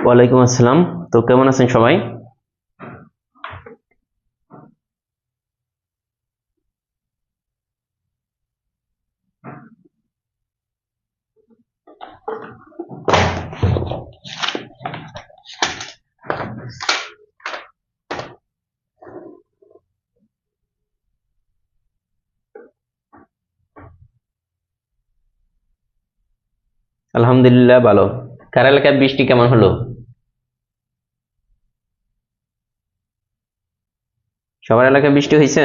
ওয়ালাইকুম আসসালাম। তো কেমন আছেন সবাই? আলহামদুলিল্লাহ ভালো। কার এলাকায় বৃষ্টি কেমন হলো? সবার এলাকায় বৃষ্টি হয়েছে?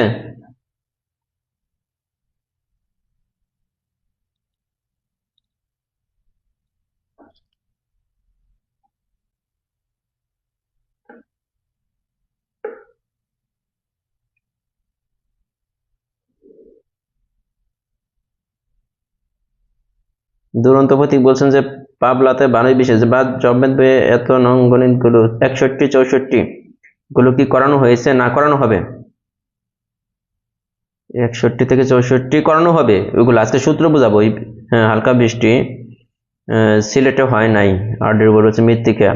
দুরন্ত প্রতীক বলছেন যে পাবলাতে 12-20 বা জবেদ বইয়ে এত নং গণিত গুলো 61-64 গুলো কি করানো হয়েছে না করানো হবে? 61 থেকে 64 করানো হবে, ওইগুলো আজকে সূত্র বোঝাবো। হ্যাঁ, হালকা বৃষ্টি সিলেটে হয় নাই। আর বড় হচ্ছে মৃত্তিকা,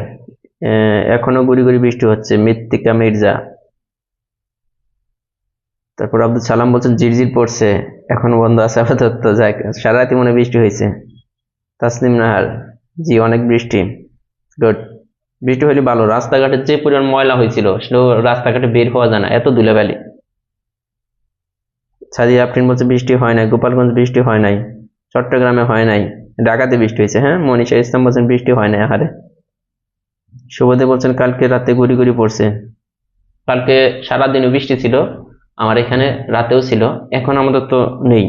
এখনো গুড়ি গুড়ি বৃষ্টি হচ্ছে মৃত্তিকা মির্জা। তারপর আব্দুল সালাম বলছেন ঝিরঝির পড়ছে, এখনো বন্ধ আছে আপাতত। যাক, সারা রাতি মনে বৃষ্টি হয়েছে। তাসলিম নাহার, জি অনেক বৃষ্টি। গুড, বৃষ্টি হলে ভালো। রাস্তাঘাটে যে পরিমাণ ময়লা হয়েছিল সেটা রাস্তাঘাটে বের হওয়া যায় না, এত ধুলাবালি। সাদিয়া আফরিন বলছে বৃষ্টি হয় নাই, গোপালগঞ্জ বৃষ্টি হয় নাই, চট্টগ্রামে হয় নাই, ঢাকাতে বৃষ্টি হয়েছে। হ্যাঁ, মনীষা ইসলাম বলছেন বৃষ্টি হয় নাই আহারে। শুভদে বলছেন কালকে রাতে গুড়ি গুড়ি পড়ছে। কালকে সারাদিনও বৃষ্টি ছিল, আমার এখানে রাতেও ছিল, এখন আমাদের তো নেই।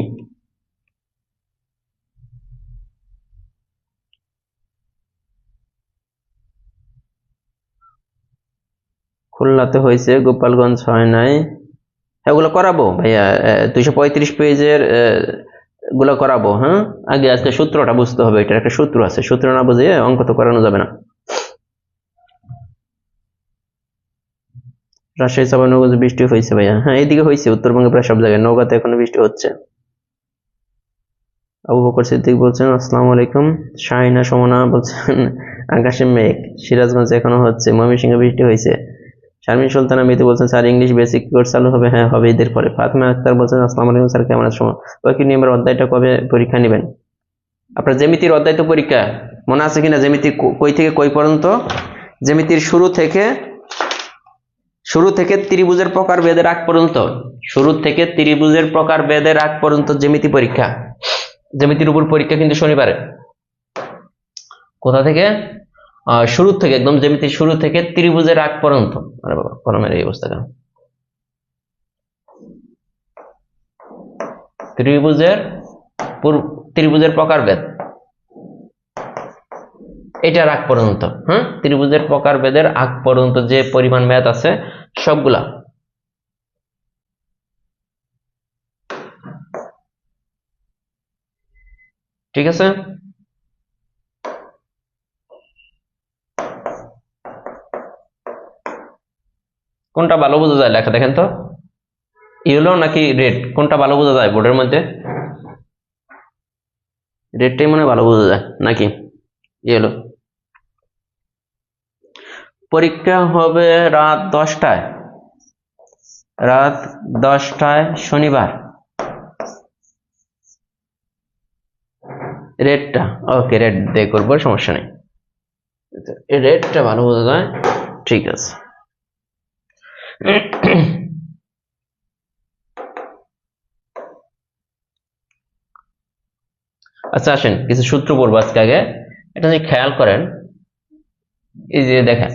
খুলনাতে হয়েছে, গোপালগঞ্জ হয় নাই। এগুলো করাবো ভাইয়া, 235 পেজের গুলো করাবো। হ্যাঁ, আগে আজকে সূত্রটা বুঝতে হবে, এটার একটা সূত্র আছে, সূত্র না বুঝিয়ে অঙ্ক তো করানো যাবে না। রাজশাহী চাঁপাইনবাবগঞ্জ বৃষ্টি হয়েছে ভাইয়া, হ্যাঁ এইদিকে হয়েছে, উত্তরবঙ্গে প্রায় সব জায়গায়। নওগাঁতে এখনো বৃষ্টি হচ্ছে। আবু বকর সিদ্দিক বলছেন আসসালামু আলাইকুম। শাহিনা সমনা বলছেন আকাশে মেঘ, সিরাজগঞ্জ এখনো হচ্ছে, ময়মনসিংহে বৃষ্টি হয়েছে। শারমিন সুলতানা মেয়েতে বলছেন স্যার ইংলিশ বেসিক কোর্স চালু হবে? হ্যাঁ হবে ঈদের পরে। ফাতেমা আক্তার বলছেন আসসালামু আলাইকুম স্যার, কেমন আছেন? কয়েক নিয়মের অধ্যায়টা কবে পরীক্ষা নেবেন? আপনার জ্যামিতির অধ্যায় তো পরীক্ষা মনে আছে কিনা? জ্যামিতি কই থেকে কই পর্যন্ত? জ্যামিতির শুরু থেকে ত্রিভুজের প্রকার ভেদের আগ পর্যন্ত, শুরু থেকে ত্রিভুজের প্রকার ভেদের আগ পর্যন্ত জ্যামিতি পরীক্ষা। জ্যামিতির উপর পরীক্ষা কিন্তু শনিবারে। কোথা থেকে? শুরু থেকে, একদম জ্যামিতির শুরু থেকে ত্রিভুজের আগ পর্যন্ত। আরে বাবা, কলমের এই অবস্থা কেন? ত্রিভুজের প্রকারভেদ, এটার আগ পর্যন্ত। হ্যাঁ, ত্রিভুজের প্রকারভেদের আগ পর্যন্ত যে পরিমাণ ম্যাথ আছে সবগুলা। ঠিক আছে? কোনটা ভালো বোঝা যায় লেখা দেখেন তো, ইয়েলো নাকি রেড, কোনটা ভালো বোঝা যায় বোর্ডের মধ্যে? রেডটাই মনে ভালো বোঝা যায় নাকি ইয়েলো? পরীক্ষা হবে রাত 10টায়, রাত 10টায় শনিবার। রেডটা ওকে, রেড দিয়ে করবো, সমস্যা নেই। রেডটা ভালো বোঝা যায়, ঠিক আছে। আচ্ছা আসেন কিছু সূত্র পড়বো আজকে। আগে এটা যদি খেয়াল করেন, এই যে দেখেন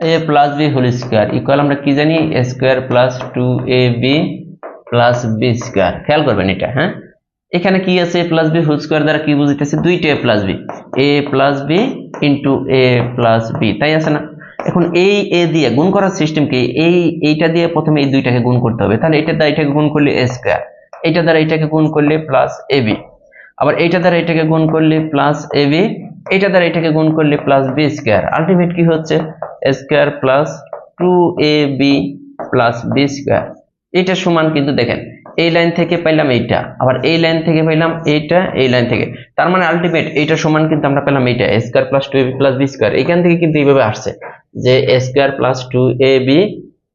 a plus B whole square equal আমরা কি জানি, a square plus 2ab plus B square. খেয়াল করবেন এটা। হ্যাঁ, এখানে কি আছে, a plus B whole square দ্বারা কি বুঝতেছে, দুইটা a plus B into a plus B, তাই আছে না? এখন এই a দিয়ে গুণ করার সিস্টেম কি, এইটা দিয়ে প্রথমে এই দুইটাকে গুণ করতে হবে, তাহলে এটা দ্বারা এটাকে গুণ করলে a স্কোয়ার, এটা দ্বারা এটাকে গুণ করলে প্লাস ab, আবার এইটা দ্বারা এটাকে গুণ করলে প্লাস ab, এটা দ্বারা এটাকে গুণ করলে প্লাস বি স্কোয়ার। আলটিমেট কি হচ্ছে, a square plus 2ab plus B square. এটা সমান কিন্তু দেখেন এই লাইন থেকে পাইলাম এইটা, আবার এই লাইন থেকে পাইলাম এইটা, এই লাইন থেকে, তার মানে আলটিমেট এইটা সমান কিন্তু আমরা পেলাম এইটা, a square plus 2ab plus B square. এখান থেকে কিন্তু এইভাবে আসছে যে a square plus 2ab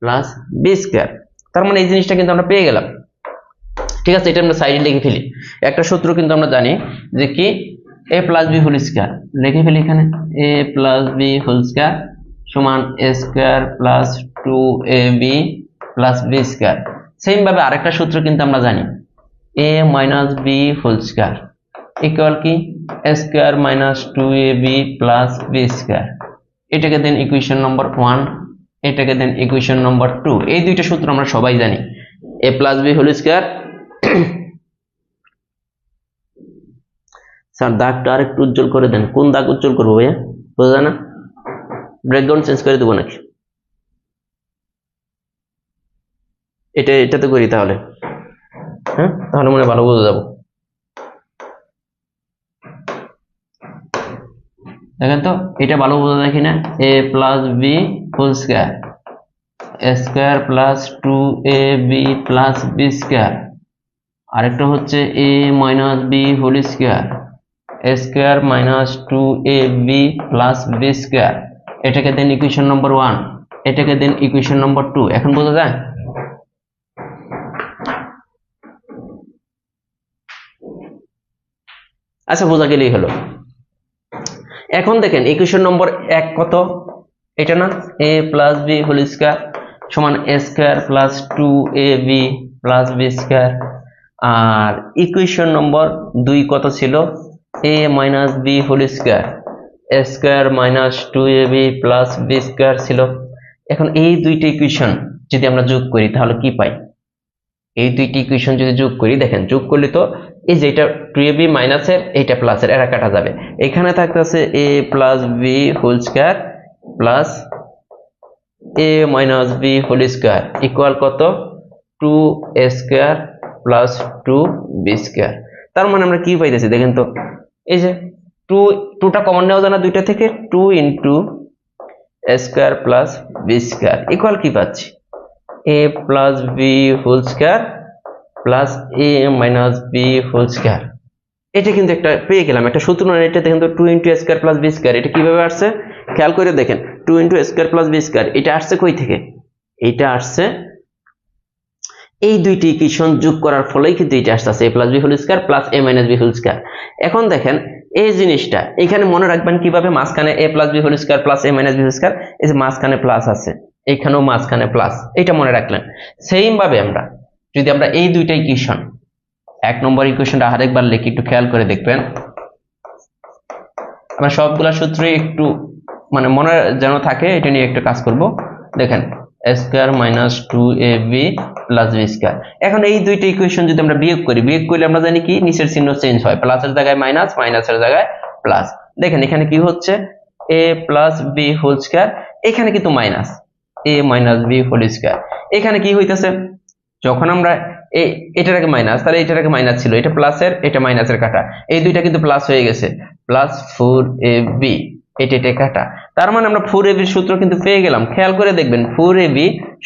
plus B square. তার মানে এই জিনিসটা কিন্তু আমরা পেয়ে গেলাম। ঠিক আছে, এটা আমরা সাইডে লিখে ফেলি। একটা সূত্র কিন্তু আমরা জানি যে কি, a plus B whole square, লিখে ফেলি এখানে, a plus B whole square সমান a square plus 2ab plus B square. Same ভাবে আরেকটা সূত্র কিন্তু আমরা জানি, a minus B whole square equal কি, a square minus 2ab plus B square. এটাকে দেন ইকুয়েশন নম্বর 1, এটাকে দেন ইকুয়েশন নম্বর 2। এই দুইটা সূত্র আমরা সবাই জানি, a plus B whole square. Sir দাগটা আর একটু উজ্জ্বল করে দেন, কোন দাগ উজ্জ্বল করবো ভাইয়া, বোঝা যায় না? ব্রেকগ্রাউন্ড চেঞ্জ করে দেবো নাকি? এটাতে করি তাহলে, হ্যাঁ তাহলে মনে ভালো বোঝা যাবো। দেখেন তো এটা ভালো বোঝা যায় কিনা, a plus B whole square, a square plus 2ab plus B square, আরেকটা হচ্ছে a minus B whole square, a square minus 2ab plus B square. এটাকে দেন ইকুয়েশন নম্বর 1, এটাকে দেন ইকুয়েশন নম্বর 2। এখন বোঝা যায়? আচ্ছা বোঝা গেলেই হলো। এখন দেখেন ইকুয়েশন নম্বর 1 কত, এটা না, a plus B whole square সমান a square plus 2ab plus B square. আর ইকুয়েশন নম্বর 2 কত ছিল, a minus B whole square, a square minus 2ab plus B square ছিল। এখন এই দুইটা ইকুয়েশন যদি আমরা যোগ করি তাহলে কি পাই, এই দুইটি ইকুয়েশন যদি যোগ করি, দেখেন যোগ করলে তো এই যে এটা 2ab মাইনাসের এইটা প্লাসের, এরা কাটা যাবে। এখানে থাকতেছে a plus B whole square plus a minus B whole square equal কত, 2a square plus 2b square. তার মানে আমরা কি পাইতেছি দেখেন তো, এই যে 2টা কমন নেওয়া যায় না দুইটা থেকে, 2 into a square plus B square equal কি পাচ্ছি, a plus B whole square plus a minus B whole square. এটা কিন্তু একটা পেয়ে গেলাম, একটা সূত্র। এটা দেখেন তো 2 into a square plus B square, এটা কিভাবে আসছে খেয়াল করে দেখেন, 2 into a square plus B square, এটা আসছে কই থেকে, এটা আসছে এই দুইটি ইকুয়েশন যোগ করার ফলেই কিন্তু এটা আসছে, a plus B whole square plus a minus B whole square. এখন দেখেন এই জিনিসটা এখানে মনে রাখবেন কিভাবে, মাঝখানে a plus B whole square plus a minus B whole square, এই যে মাঝখানে প্লাস আছে, এইখানেও মাঝখানে প্লাস, এটা মনে রাখলেন। সেম ভাবে আমরা যদি আমরা এই দুইটা ইকুয়েশন 1 নম্বর ইকুয়েশনটা আরেকবার লিখি, একটু খেয়াল করে দেখবেন। আমরা সবগুলা সূত্রই একটু মানে মনে যেন থাকে, এটা নিয়ে একটু কাজ করব। দেখেন a square minus 2ab plus b square. এখন এই দুইটা ইকুয়েশন যদি আমরা বিয়োগ করি, বিয়োগ করলে আমরা জানি কি নিচের চিহ্ন চেঞ্জ হয়, প্লাসের জায়গায় মাইনাস, মাইনাসের জায়গায় প্লাস। দেখেন এখানে কি হচ্ছে a plus b whole square, এখানে কিন্তু minus a minus b whole square. এখানে কি হইতেছে, যখন আমরা এটার আগে মাইনাস, তাহলে এটার আগে মাইনাস ছিল, এটা প্লাসের এটা মাইনাসের কাটা, এই দুইটা কিন্তু প্লাস হয়ে গেছে, প্লাস 4ab এটা এটা কাটা। তার মানে আমরা 4ab এর সূত্র কিন্তু পেয়ে গেলাম। খেয়াল করে দেখবেন 4ab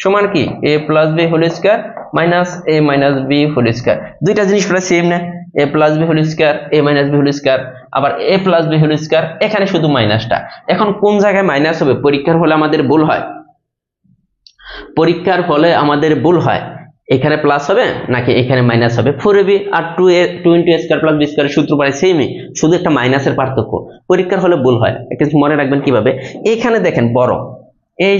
সমান কি a plus b whole square minus a minus b whole square. দুইটা জিনিস প্রায় সেম না, a plus b whole square a minus b whole square, আবার a plus b whole square, এখানে শুধু মাইনাসটা। এখন কোন জায়গায় মাইনাস হবে? পরীক্ষার হলে আমাদের ভুল হয়, পরীক্ষার ফলে আমাদের ভুল হয়, এখানে প্লাস হবে নাকি এখানে মাইনাস হবে। 4ab আর 2 into a square plus b স্কয়ারের সূত্র প্রায় সেমই, শুধু একটা মাইনাসের পার্থক্য। পরীক্ষার হলে ভুল হয়, একটা মনে রাখবেন কিভাবে। এখানে দেখেন বড় এই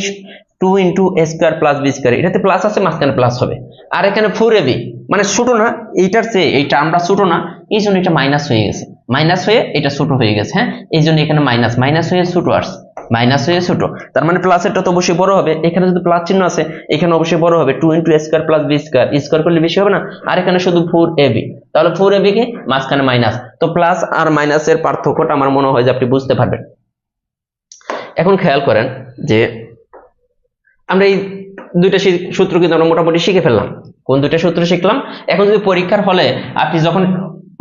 2 into a square plus b square, এটাতে প্লাস আছে, মাঝখানে প্লাস হবে। আর এখানে 4ab মানে ছোট না, এইটার চেয়ে এই টার্মটা ছোট না, এই জন্য এটা মাইনাস হয়ে গেছে, মাইনাস হয়ে এটা ছোট হয়ে গেছে। হ্যাঁ, এই জন্য এখানে মাইনাস, মাইনাস হয়ে ছোট আসছে, মাইনাস হয়ে ছোট। তার মানে প্লাসেরটা তো অবশ্যই বড় হবে, এখানে যদি প্লাস চিহ্ন আছে এখানে অবশ্যই বড় হবে। 2 into a square plus b square, square করলে বেশি হবে না, আর এখানে শুধু 4ab, তাহলে 4ab কে মাঝখানে মাইনাস, তো প্লাস আর মাইনাসের পার্থক্যটা আমার মনে হয় যে আপনি বুঝতে পারবেন। এখন খেয়াল করেন যে আমরা এই দুইটা সূত্র কিন্তু আমরা মোটামুটি শিখে ফেললাম। কোন দুইটা সূত্র শিখলাম? এখন যদি পরীক্ষার হলে আপনি যখন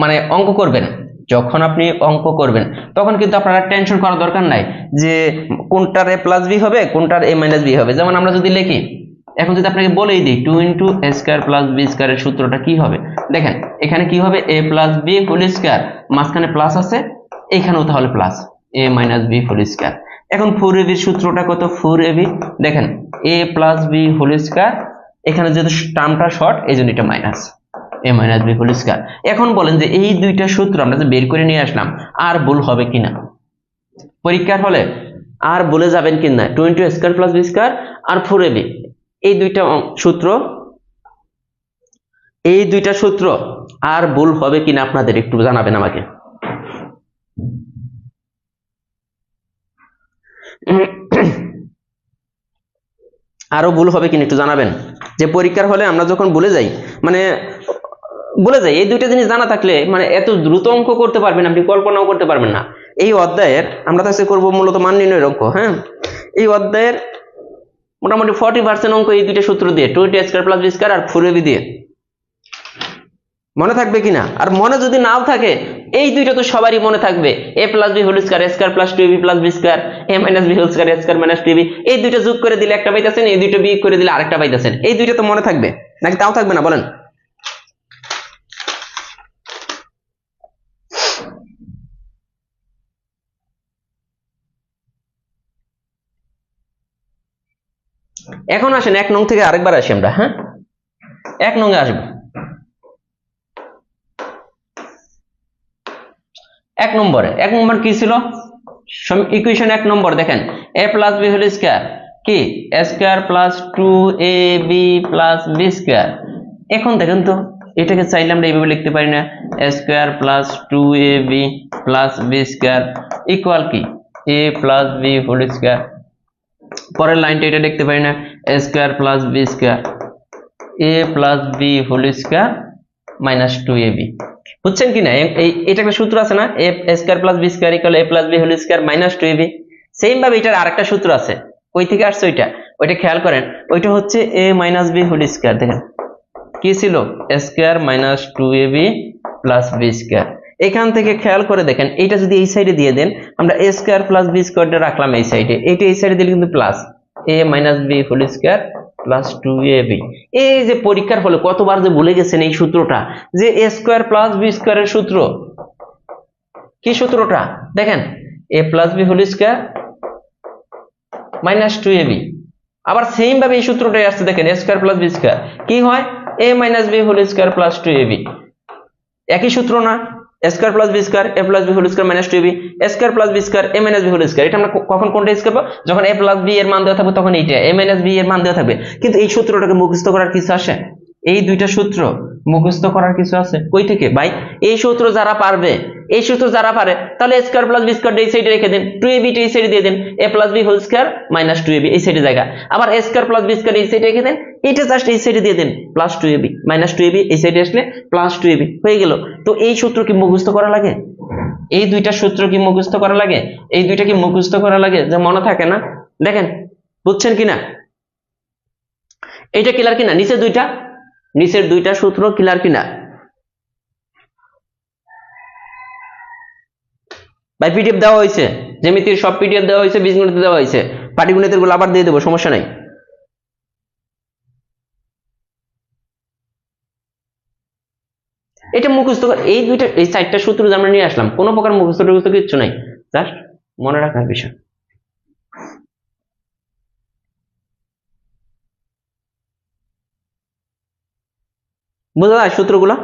মানে অঙ্ক করবেন, যখন আপনি অঙ্ক করবেন তখন কিন্তু আপনারা টেনশন করার দরকার নাই যে কোনটার a প্লাস b হবে, কোনটার a মাইনাস b হবে। যেমন আমরা যদি লিখি, এখন যদি আপনাকে বলেই দিই 2 into a square plus b স্কয়ারের সূত্রটা কি হবে, দেখেন এখানে কি হবে a plus b whole square, মাঝখানে প্লাস আছে, এখানেও তাহলে plus a minus b whole square. এখন 4ab এর সূত্রটা কত? 4ab দেখেন a plus b whole square, এখানে যেহেতু টার্মটা শর্ট এই জন্য এটা minus a minus b whole square. এখন বলেন যে এই দুইটা সূত্র আমরা যে বের করে নিয়ে আসলাম আর ভুল হবে কিনা পরীক্ষার হলে, আর বলে যাবেন কিনা 2 into a square plus b square আর 4ab, এই দুইটা সূত্র আর ভুল হবে কিনা আপনাদের একটু জানাবেন আমাকে। আরো ভুল হবে কিনা একটু জানাবেন, যে পরীক্ষার হলে আমরা যখন ভুলে যাই এই দুইটা জিনিস জানা থাকলে মানে এত দ্রুত অঙ্ক করতে পারবেন, আপনি কল্পনাও করতে পারবেন না। এই অধ্যায়ের আমরা তো করব মূলত মান নির্ণয়ের অঙ্ক। হ্যাঁ, এই অধ্যায়ের মোটামুটি 40% অঙ্ক এই দুইটা সূত্র দিয়ে, 2 a square plus b square আর 4ab দিয়ে। মনে থাকবে কিনা? আর মনে যদি নাও থাকে, এই দুইটা তো সবারই মনে থাকবে, a plus b whole square, a square plus 2ab plus b square, a minus b whole square, a square minus 2ab, এই দুইটা যোগ করে দিলে একটা পাইতেছেন, এই দুইটা বিয়োগ করে দিলে আরেকটা পাইতেছেন। এই দুইটা তো মনে থাকবে নাকি তাও থাকবে না বলেন? এখন আসেন 1 নং থেকে আরেকবার আসি আমরা। হ্যাঁ, 1 নং এ আসবো। 1 নম্বর কি ছিল? ইকুয়েশন 1 নম্বর দেখেন a plus b whole square কি a square plus 2ab plus b square. এখন দেখেন তো এটাকে চাইলে আমরা এইভাবে লিখতে পারি না, a square plus 2ab plus b square equal কি a plus b whole square. পরের লাইনটা এটা লিখতে পারি না, a square plus b square, a plus b whole square minus 2ab। বুঝছেন কি না? এটা একটা সূত্র আছে না, a square plus b square equal a plus b whole square minus 2ab। Same ভাবে এটার আরেকটা সূত্র আছে, কই থেকে আসছে ওইটা খেয়াল করেন, ওইটা হচ্ছে a minus b whole square. দেখেন কি ছিল, a square minus 2ab plus b square. এখান থেকে খেয়াল করে দেখেন, এটা যদি এই সাইডে দিয়ে দেন, আমরা a স্কয়ার প্লাস b স্কয়ারটা রাখলাম এই সাইডে, এটা এই সাইডে দিলে কিন্তু plus a minus b whole square plus 2ab। এই যে পরীক্ষার ফলে কতবার যে ভুলে গেছেন এই সূত্রটা, যে a স্কয়ার প্লাস b স্কয়ারের সূত্র। কি সূত্রটা? দেখেন a plus b whole square minus 2ab। আবার সেম ভাবে এই সূত্রটাই আসছে, দেখেন a square plus b square কি হয়, a minus b whole square plus 2ab। একই সূত্র না? a square plus b square a plus b whole square minus 2ab, a square plus b square a minus b whole square. এটা আমরা কখন কোনটা use করব? যখন a প্লাস b এর মান দেওয়া থাকবে তখন এইটা, a মাইনাস b এর মান দেওয়া থাকবে। কিন্তু এই সূত্রটাকে মুখস্থ করার কিছু আসে? এই দুইটা সূত্র মুখস্থ করার কিছু আছে কই থেকে ভাই? এই সূত্র যারা পারবে, এই সূত্র যারা পারে, তাহলে a square plus b square এই সাইডে রেখে দেন, 2ab টা এই সাইডে দিয়ে দেন, a plus b whole square minus 2ab এই সাইডে জায়গা, আবার a square plus b square এই সাইডে রেখে দেন, এটা জাস্ট এই সাইডে দিয়ে দেন প্লাস 2ab মাইনাস 2ab এই সাইডে আসলে প্লাস 2ab হয়ে গেল। তো এই সূত্র কি মুখস্থ করা লাগে? এই দুইটা সূত্র কি মুখস্থ করা লাগে? এই দুইটা কি মুখস্থ করা লাগে যে মনে থাকে না? দেখেন বুঝছেন কিনা? এটা ক্লিয়ার কিনা? নিচের দুইটা সূত্র ক্লিয়ার কিনা ভাই? পিডিএফ দেওয়া হয়েছে, জ্যামিতির সব পিডিএফ দেওয়া হয়েছে, বীজগণিত দেওয়া হয়েছে, পাটিগণিতের গুলো আবার দিয়ে দেবো, সমস্যা নাই। এটা মুখস্থ, এই দুইটা এই চারটা সূত্র আমরা নিয়ে আসলাম, কোনো প্রকার মুখস্থ টুখস্থ কিচ্ছু নাই, জাস্ট মনে রাখার বিষয়। বুঝা যায় সূত্রগুলো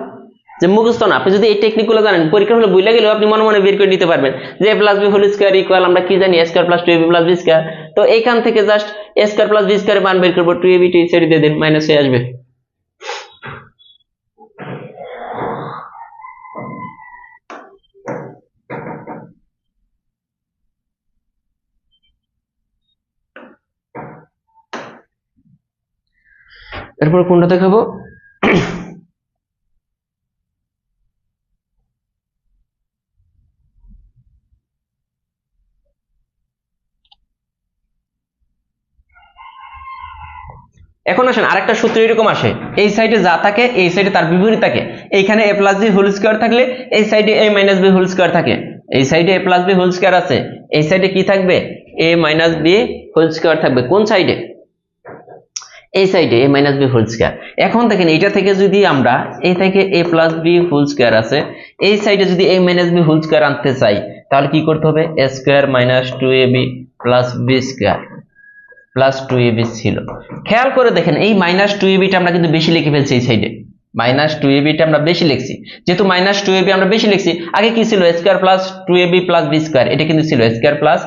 যে মুখস্থ না? আপনি যদি এই টেকনিক গুলো জানেন, পরীক্ষা হলে ভুলে গেলেও আপনি মনে মনে বের করে নিতে পারবেন যে a plus B whole square equal আমরা কি জানি a square plus 2ab plus b square. তো এইখান থেকে just a square plus b square এর মান বের করব, 2ab টি ছেড়ে দিয়ে দেন, মাইনাস এ আসবে। এরপর কোনটা দেখাবো? এখন আসেন আরেকটা সূত্র এরকম আসে, এই সাইডে যা থাকে এই সাইডে তার বিপরীত থাকে। এইখানে a plus b whole square থাকলে এই সাইডে a minus b whole square থাকে, এই সাইডে a plus b whole square আছে, এই সাইডে কি থাকবে? a minus b whole square থাকবে। কোন সাইডে? এই সাইডে a minus b whole square. এখন দেখেন এটা থেকে যদি আমরা এই থেকে a plus b whole square আছে, এই সাইডে যদি a minus b whole square আনতে চাই তাহলে কি করতে হবে? a square minus 2ab plus b square plus 2ab ছিল। খেয়াল করে দেখেন এই মাইনাস 2ab টা আমরা কিন্তু বেশি লিখে ফেলছি, এই সাইডে মাইনাস 2ab টা আমরা বেশি লিখছি। যেহেতু মাইনাস 2ab আমরা বেশি লিখছি, আগে কি ছিল? a square plus 2ab plus b square, এটা কিন্তু ছিল a square plus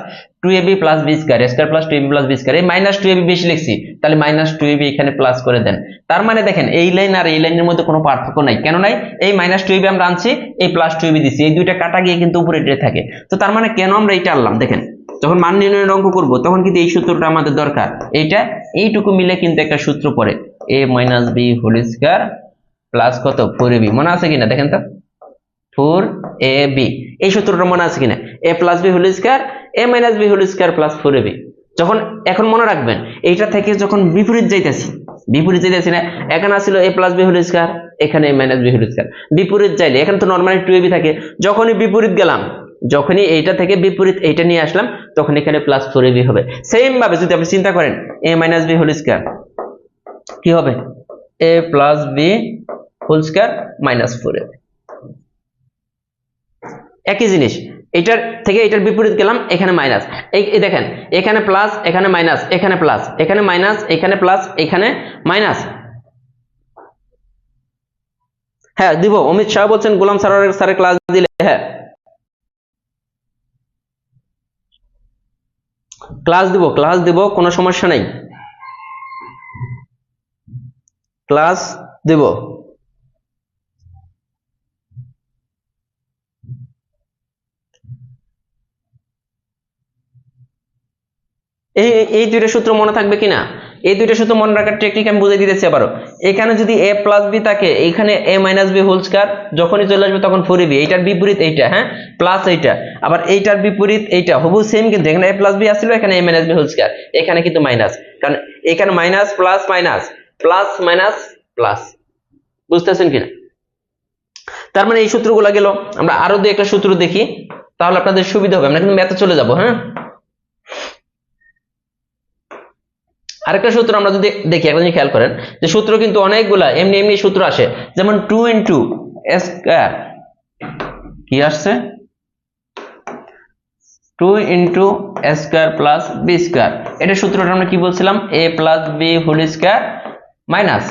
2ab plus b square, a square plus 2ab plus b square. এই মাইনাস 2ab বেশি লিখছি, তাহলে মাইনাস 2ab এখানে প্লাস করে দেন। তার মানে দেখেন এই লাইন আর এই লাইনের মধ্যে কোনো পার্থক্য নাই। কেন নাই? এই মাইনাস 2ab আমরা আনছি, এই প্লাস 2ab দিছি, এই দুইটা কাটা গিয়ে কিন্তু উপরে এটা থাকে। তো তার মানে কেন আমরা এটা আনলাম? দেখেন যখন মান নির্ণয়ের অঙ্ক করব তখন কিন্তু এই সূত্রটা আমাদের দরকার। এইটা এইটুকু মিলে কিন্তু একটা সূত্র পড়ে, a minus b whole square plus কত? 4ab। মনে আছে কিনা দেখেন তো? 4ab এই সূত্রটা মনে আছে কিনা? a plus b whole square a minus b whole square plus 4ab। যখন এখন মনে রাখবেন এইটা থেকে যখন বিপরীত যাইতেছি না, এখানে আসছিল a plus b whole square, এখানে a minus b whole square. বিপরীত যাইলে এখানে তো নরমালি 2ab থাকে, যখনই বিপরীত গেলাম, যখনই এইটা থেকে বিপরীত এইটা নিয়ে আসলাম, তখন এখানে প্লাস 4ab হবে। সেম ভাবে যদি আপনি চিন্তা করেন a minus b whole square কি হবে? a plus b whole square minus 4ab। একই জিনিস, এটার থেকে এটার বিপরীত গেলাম, এখানে মাইনাস, এই দেখেন এখানে প্লাস, এখানে মাইনাস, এখানে প্লাস, এখানে মাইনাস, এখানে প্লাস, এখানে মাইনাস। হ্যাঁ দিব, অমিত শাহ বলছেন গোলাম স্যারের ক্লাস দিলে, হ্যাঁ ক্লাস দিব, কোনো সমস্যা নাই, ক্লাস দেব। এই দুইটা সূত্র মনে থাকবে কিনা? এই দুইটা সূত্র মনে রাখার টেকনিক আমি বুঝিয়ে দিতেছি আবারও। এখানে যদি a প্লাস b থাকে, এখানে a minus b whole square যখনই চলে আসবে তখন 4ab, এইটার বিপরীত এইটা, হ্যাঁ প্লাস এইটা, আবার এইটার বিপরীত এইটা হুবহু সেম, কিন্তু এখানে a প্লাস b আসছিল, এখানে a minus b whole square, এখানে কিন্তু মাইনাস, কারণ এখানে minus plus minus plus minus plus. বুঝতেছেন কিনা? তার মানে এই সূত্রগুলো গেল। আমরা আরো দুই একটা সূত্র দেখি, তাহলে আপনাদের সুবিধা হবে। আমরা কিন্তু ম্যাথে চলে যাব। হ্যাঁ আরেকটা সূত্র আমরা যদি দেখি, একটা জিনিস খেয়াল করেন যে সূত্র কিন্তু অনেকগুলা এমনি সূত্র আসে, যেমন 2 ইন্টু a স্কয়ার কি আসছে? 2 into a square plus b square. এটা সূত্রটা আমরা কি বলছিলাম? a plus b whole square minus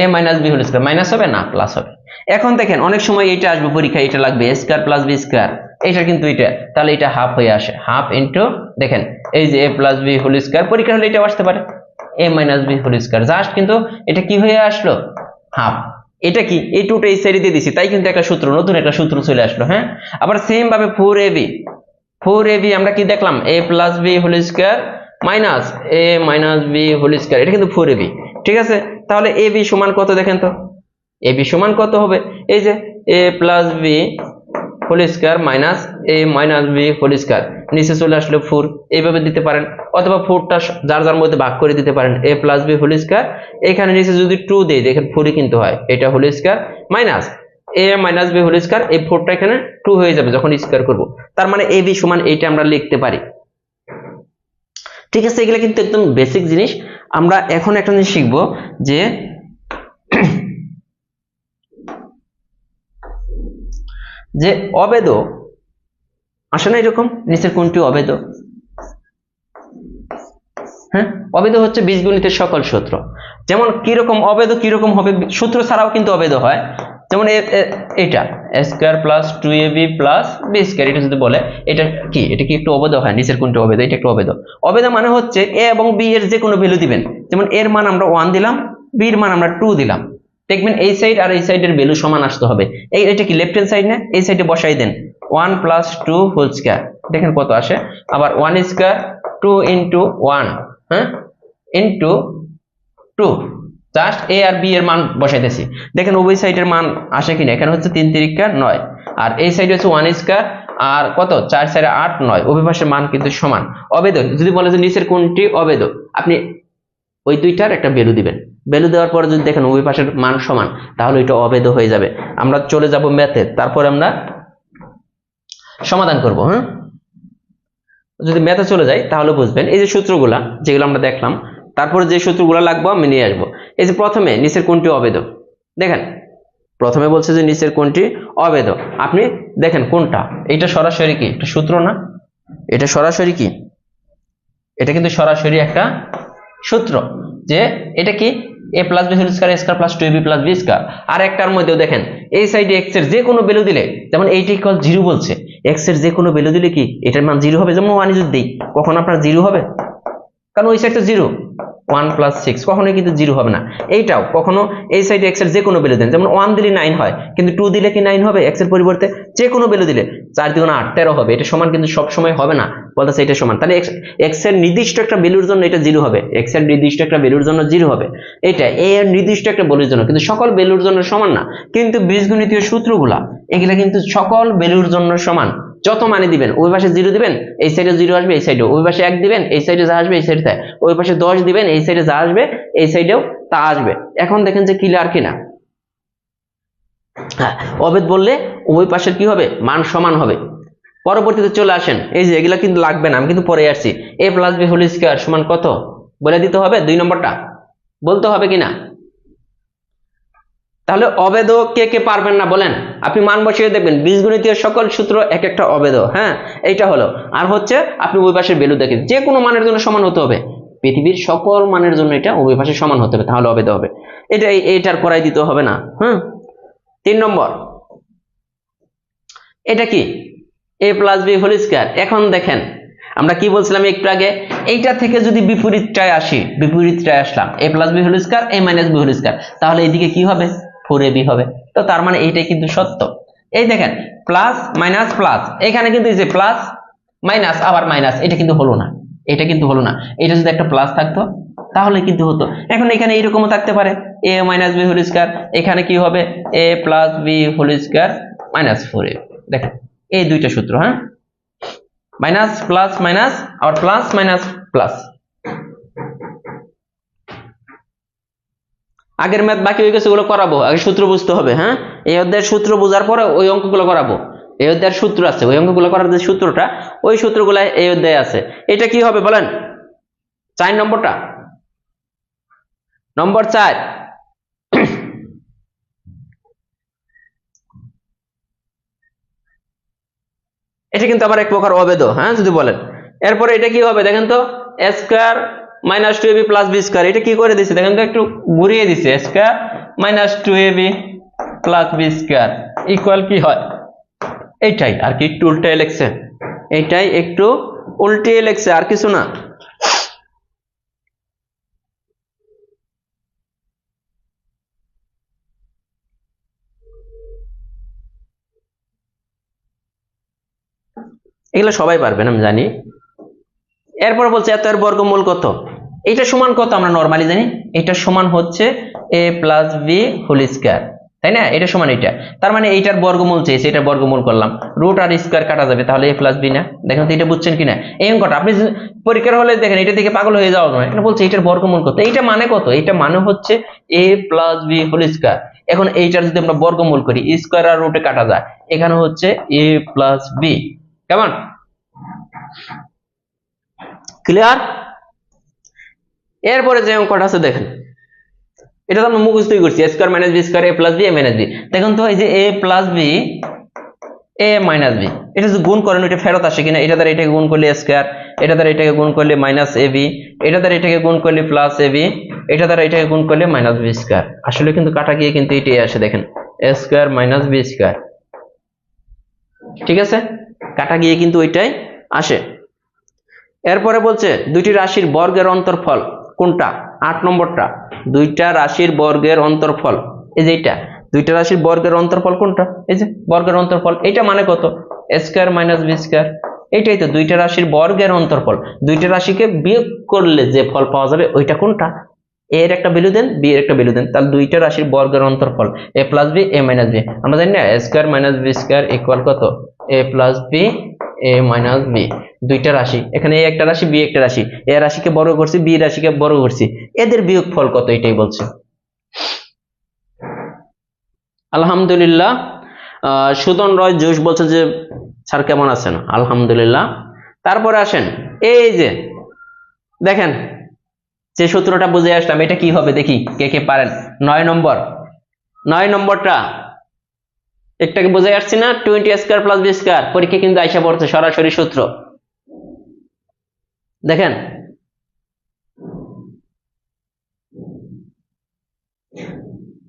a minus b whole square. Minus হবে না, প্লাস হবে। এখন দেখেন অনেক সময় এটা আসবে পরীক্ষায়, এটা লাগবে a square plus b square, এটা কিন্তু এটা, তাহলে এটা হাফ হয়ে আসে, হাফ ইন্টু দেখেন এই যে a plus b whole square, পরীক্ষা হলে এটা আসতে পারে a minus b whole square, just কিন্তু এটা কি হয়ে আসলো? হাফ। এটা কি এই টুটা এই সাইডে দিয়ে দিছি, তাই কিন্তু একটা সূত্র, নতুন একটা সূত্র চলে আসলো। হ্যাঁ, আবার সেম ভাবে 4ab আমরা কি দেখলাম, a plus B whole square minus a minus B whole square, এটা কিন্তু 4ab। ঠিক আছে, তাহলে ab সমান কত দেখেন তো, ab সমান কত হবে, এই যে a plus B whole square minus a minus B whole square, নিচে চলে আসলে 4, এইভাবে দিতে পারেন, অথবা 4টা যার যার মধ্যে ভাগ করে দিতে পারেন, a plus B whole square, এখানে নিচে যদি 2 দেই দেখেন 4ই কিন্তু হয়, এটা whole square minus a minus B whole square, এই 4টা এখানে 2 হয়ে যাবে যখন স্কয়ার করব, তার মানে ab সমান এইটা আমরা লিখতে পারি। ঠিক আছে, এগুলো কিন্তু একদম বেসিক জিনিস। আমরা এখন একটা জিনিস শিখবো যে অবেদ আসে না এরকম, নিচের কোনটি অবেদ? হ্যাঁ, অবেদ হচ্ছে বীজগণিতের সকল সূত্র। যেমন কিরকম অবেদ কিরকম হবে, সূত্র ছাড়াও কিন্তু অবেদ হয়। যেমন এটা a square plus 2ab plus b square, এটা যদি বলে এটা কি, এটা কি একটু অবেদ হয়? নিচের কোনটি অবেদ? এটা একটু অবেদ। অবেদ মানে হচ্ছে a এবং b এর যে কোনো ভ্যালু দিবেন, যেমন এর মান আমরা 1 দিলাম, b এর মান আমরা 2 দিলাম, দেখবেন এই সাইড আর এই সাইডের ভ্যালু সমান আসতে হবে। এটা কি লেফট হ্যান্ড সাইড না, এই সাইডে বসাই দেন 1 প্লাস 2 হোল স্কয়ার, দেখেন কত আসে, আবার 1 স্কয়ার 2 ইনটু 1, হ্যাঁ, ইনটু 2, জাস্ট a আর b এর মান বসাইতেছি, দেখেন উভয় সাইডের মান আসে কিনা, এখানে হচ্ছে 3 3 9, আর এই সাইডে হচ্ছে 1 স্কয়ার আর কত 4 4 8 9, উভয় পাশের মান কিন্তু সমান। অবেদ যদি বলে যে নিচের কোনটি অবেদ, আপনি ওই দুইটার একটা ভ্যালু দিবেন, ভ্যালু দেওয়ার পরে যদি দেখেন উভয় পাশের মান সমান, তাহলে এটা অবেদ হয়ে যাবে। আমরা চলে যাব ম্যাথে, তারপরে আমরা সমাধান করব। হ্যাঁ, যদি ম্যাথে চলে যাই তাহলে বুঝবেন, এই যে সূত্রগুলা যেগুলো আমরা দেখলাম, তারপরে যে সূত্রগুলো লাগবে আমি নিয়ে আসবো। এই যে প্রথমে নিচের কোনটি অবেদ, দেখেন প্রথমে বলছে যে নিচের কোনটি অবেদ, আপনি দেখেন কোনটা, এটা সরাসরি কি একটা সূত্র না, এটা সরাসরি কি, এটা কিন্তু সরাসরি একটা সূত্র, যে এটা কি a plus B whole square square plus 2ab plus B square. আর একটার মধ্যেও দেখেন এই সাইডে x এর যে কোনো ভ্যালু দিলে, যেমন এইটা ইকুয়াল 0 বলছে, x এর যে কোনো ভ্যালু দিলে কি এটার মান 0 হবে, যেমন 1 যদি দেই কখন আপনার 0 হবে, কারণ ওই সাইডটা 0, 1 প্লাস 6 কখনোই কিন্তু 0 হবে না। এইটাও কখনো এই সাইডে x এর যে কোনো ভ্যালু দেন, যেমন 1 দিলে 9 হয়, কিন্তু 2 দিলে কি 9 হবে, x এর পরিবর্তে যে কোনো ভ্যালু দিলে 4 দ্বিগুণ 8 13 হবে, এটা সমান কিন্তু সব সময় হবে না, বলতেছে এটা সমান, তাহলে x এর নির্দিষ্ট একটা ভ্যালুর জন্য এটা 0 হবে, x এর নির্দিষ্ট একটা ভ্যালুর জন্য 0 হবে, এটা a এর নির্দিষ্ট একটা ভ্যালুর জন্য, কিন্তু সকল ভ্যালুর জন্য সমান না। কিন্তু বীজগণিতীয় সূত্রগুলা এগুলা কিন্তু সকল ভ্যালুর জন্য সমান, যত মানে দিবেন ওই পাশে 0 দিবেন, এই সাইডে 0 আসবে, এই সাইডে ওই পাশে 1 দিবেন, এই সাইডে যা আসবে এই সাইডে তাই, ওই পাশে 10 দিবেন, এই সাইডে যা আসবে এই সাইডেও তা আসবে। এখন দেখেন যে ক্লিয়ার কিনা। হ্যাঁ, অবেদ বললে ওই পাশের কি হবে, মান সমান হবে। পরবর্তীতে চলে আসেন, এই যে এগুলা কিন্তু লাগবে না, আমি কিন্তু পরে আসছি, a plus B whole square সমান কত বলে দিতে হবে, 2 নম্বরটা বলতে হবে কিনা। তাহলে অবেদ কে কে পারবেন না বলেন, আপনি মান বসিয়ে দেখবেন বীজগণিতীয় সকল সূত্র এক একটা অবেদ। হ্যাঁ, এইটা হলো, আর হচ্ছে আপনি ওই পাশের ভ্যালু দেখেন যে কোনো মানের জন্য সমান হতে হবে, পৃথিবীর সকল মানের জন্য এটা উভয় পাশে সমান হতে হবে, তাহলে অবেদ হবে। এটা এইটার করাই দিতে হবে না। হ্যাঁ, 3 নম্বর, এটা কি a plus B whole square. এখন দেখেন আমরা কি বলছিলাম একটু আগে, এইটা থেকে যদি বিপরীতটায় আসি, বিপরীতটায় আসলাম a plus B whole square a minus B whole square, তাহলে এইদিকে কি হবে 4ab হবে। তো তার মানে এইটাই কিন্তু সত্য। এই দেখেন প্লাস মাইনাস প্লাস, এখানে কিন্তু এই যে প্লাস মাইনাস আবার মাইনাস, এটা কিন্তু হলো না, এটা কিন্তু হলো না, এটা যদি একটা প্লাস থাকতো তাহলে কিন্তু হতো। এখন এখানে এইরকমও থাকতে পারে a minus B whole square, এখানে কি হবে a plus B whole square minus 4ab। দেখেন এই দুইটা সূত্র, হ্যাঁ, মাইনাস প্লাস মাইনাস আর প্লাস মাইনাস প্লাস। আগের ম্যাথ বাকি হয়ে গেছে, ওগুলো করাবো, আগে সূত্র বুঝতে হবে। হ্যাঁ, এই অধ্যায়ের সূত্র বোঝার পরে ওই অঙ্কগুলো করাবো, এই অধ্যায়ের সূত্র আছে, ওই অঙ্কগুলো করার যে সূত্রটা, ওই সূত্রগুলো এই অধ্যায়ে আছে। এটা কি হবে বলেন, 4 নম্বরটা, নম্বর 4, এটা কিন্তু আবার এক প্রকার অবেদ। হ্যাঁ, যদি বলেন এরপরে এটা কি হবে দেখেন তো, a square minus 2ab plus B square, এটা কি করে দিছে দেখেন তো, একটু ঘুরিয়ে দিছে, a square minus 2ab plus B square equal কি হয় এইটাই, আর কি একটু উল্টে লিখছে, এইটাই একটু উল্টে লিখছে, আর কিছু না। এগুলো সবাই পারবেন আমি জানি। এরপর বলছে এত এর বর্গমূল কত, এটা সমান কত আমরা নরমালি জানি, এটা সমান হচ্ছে a plus B whole square, তাই না? এটা সমান এটা, তার মানে এইটার বর্গমূল চেয়েছে, এটার বর্গমূল করলাম, রুট আর স্কয়ার কাটা যাবে, তাহলে a প্লাস বি না? দেখেন তো এটা বুঝছেন কিনা এই অঙ্কটা? আপনি পরীক্ষার হলে দেখেন এটা থেকে পাগল হয়ে যাওয়া নয়, এটা বলছে এটার বর্গমূল কত, এইটা মানে কত, এটা মানে হচ্ছে a plus B whole square. এখন এইটার যদি আমরা বর্গমূল করি, স্কয়ার আর রুটে কাটা যায়, এখানে হচ্ছে a প্লাস বি। কেমন? ক্লিয়ার? এরপরে যে অঙ্কটা আছে দেখেন, এটা তো আমরা মুখস্থই করছি, a square minus b square a plus b a minus b. দেখুন তো এই যে a plus b a minus b, এটা যদি গুণ করেন এটা ফেরত আসে কিনা, এটা দ্বারা এটাকে গুণ করলে a স্কয়ার, এটা দ্বারা এটাকে গুণ করলে মাইনাস ab, এটা দ্বারা এটাকে গুণ করলে প্লাস ab, এটা দ্বারা এটাকে গুণ করলে মাইনাস বি স্কয়ার। আসলে কিন্তু কাটা গিয়ে কিন্তু এটাই আসে, দেখেন a square minus b square. ঠিক আছে, কাটা গিয়ে কিন্তু ওইটাই আসে। এরপরে বলছে দুইটি রাশির বর্গের অন্তরফল কোনটা? 8 নম্বরটা, দুইটা রাশির বর্গের অন্তরফল, এই যে এটা দুইটা রাশির বর্গের অন্তরফল কোনটা, এই যে বর্গের অন্তরফল, এটা মানে কত? a square minus b square. এইটাই তো দুইটা রাশির বর্গের অন্তরফল, দুইটা রাশিকে বিয়োগ করলে যে ফল পাওয়া যাবে ওইটা কোনটা? a এর একটা ভ্যালু দেন, b এর একটা ভ্যালু দেন, তাহলে দুইটা রাশির বর্গের অন্তরফল a plus b a minus b. আমরা জানি না a square minus b square equal কত? a plus b a minus b. দুইটা রাশি, এখানে a একটা রাশি b একটা রাশি, a রাশিকে বর্গ করছি b রাশিকে বর্গ করছি, এদের বিয়োগফল কত এটাই বলছে। আলহামদুলিল্লাহ। সুদন রয় জোশ বলছে যে স্যার কেমন আছেন? আলহামদুলিল্লাহ। তারপরে আসেন এই যে দেখেন যে সূত্রটা বুঝে আসলাম, এটা কি হবে দেখি কে কে পারেন। 9 নম্বরটা একটাকে বুঝে আসছি না, 20 স্কয়ার প্লাস বি স্কয়ার, পরীক্ষা কিন্তু আইসা পড়ছে সরাসরি সূত্র। দেখেন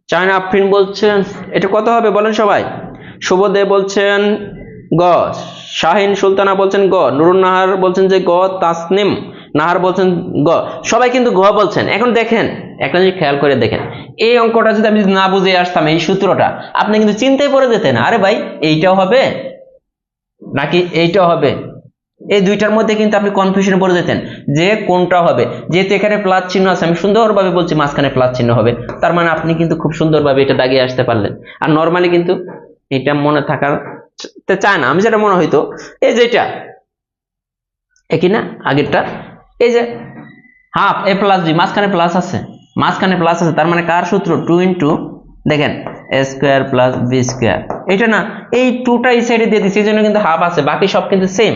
চায়না আফরিন বলছেন এটা কত হবে বলেন সবাই। শুভদেব বলছেন গ, শাহিন সুলতানা বলছেন গ, নুরুন নাহার বলছেন যে গ, তাসনিম নাহার বলছেন গ, সবাই কিন্তু গ বলছেন। এখন দেখেন একটা জিনিস খেয়াল করে দেখেন, এই অঙ্কটা যদি আমি না বুঝে আসতাম এই সূত্রটা, আপনি কিন্তু চিন্তায় পড়ে যেতেন, আরে ভাই এইটাও হবে নাকি এইটাও হবে, এই দুইটার মধ্যে কিন্তু আপনি কনফিউশনে পড়ে যেতেন যে কোনটা হবে। যেহেতু এখানে প্লাস চিহ্ন আছে, আমি সুন্দরভাবে বলছি মাঝখানে প্লাস চিহ্ন হবে, তার মানে আপনি কিন্তু খুব সুন্দরভাবে এটা দাগিয়ে আসতে পারলেন। আর নর্মালি কিন্তু এটা মনে থাকার চায় না, আমি যেটা মনে হইতো এই যে এটা একই না আগেরটা, এই যে হাফ a প্লাস বি, মাঝখানে প্লাস আছে, মাঝখানে প্লাস আছে, তার মানে কার সূত্র? 2 ইন্টু দেখেন a square plus B square, এটা না এই 2টা এই সাইডে দিয়ে দিচ্ছি, এই জন্য কিন্তু হাফ আছে, বাকি সব কিন্তু সেম।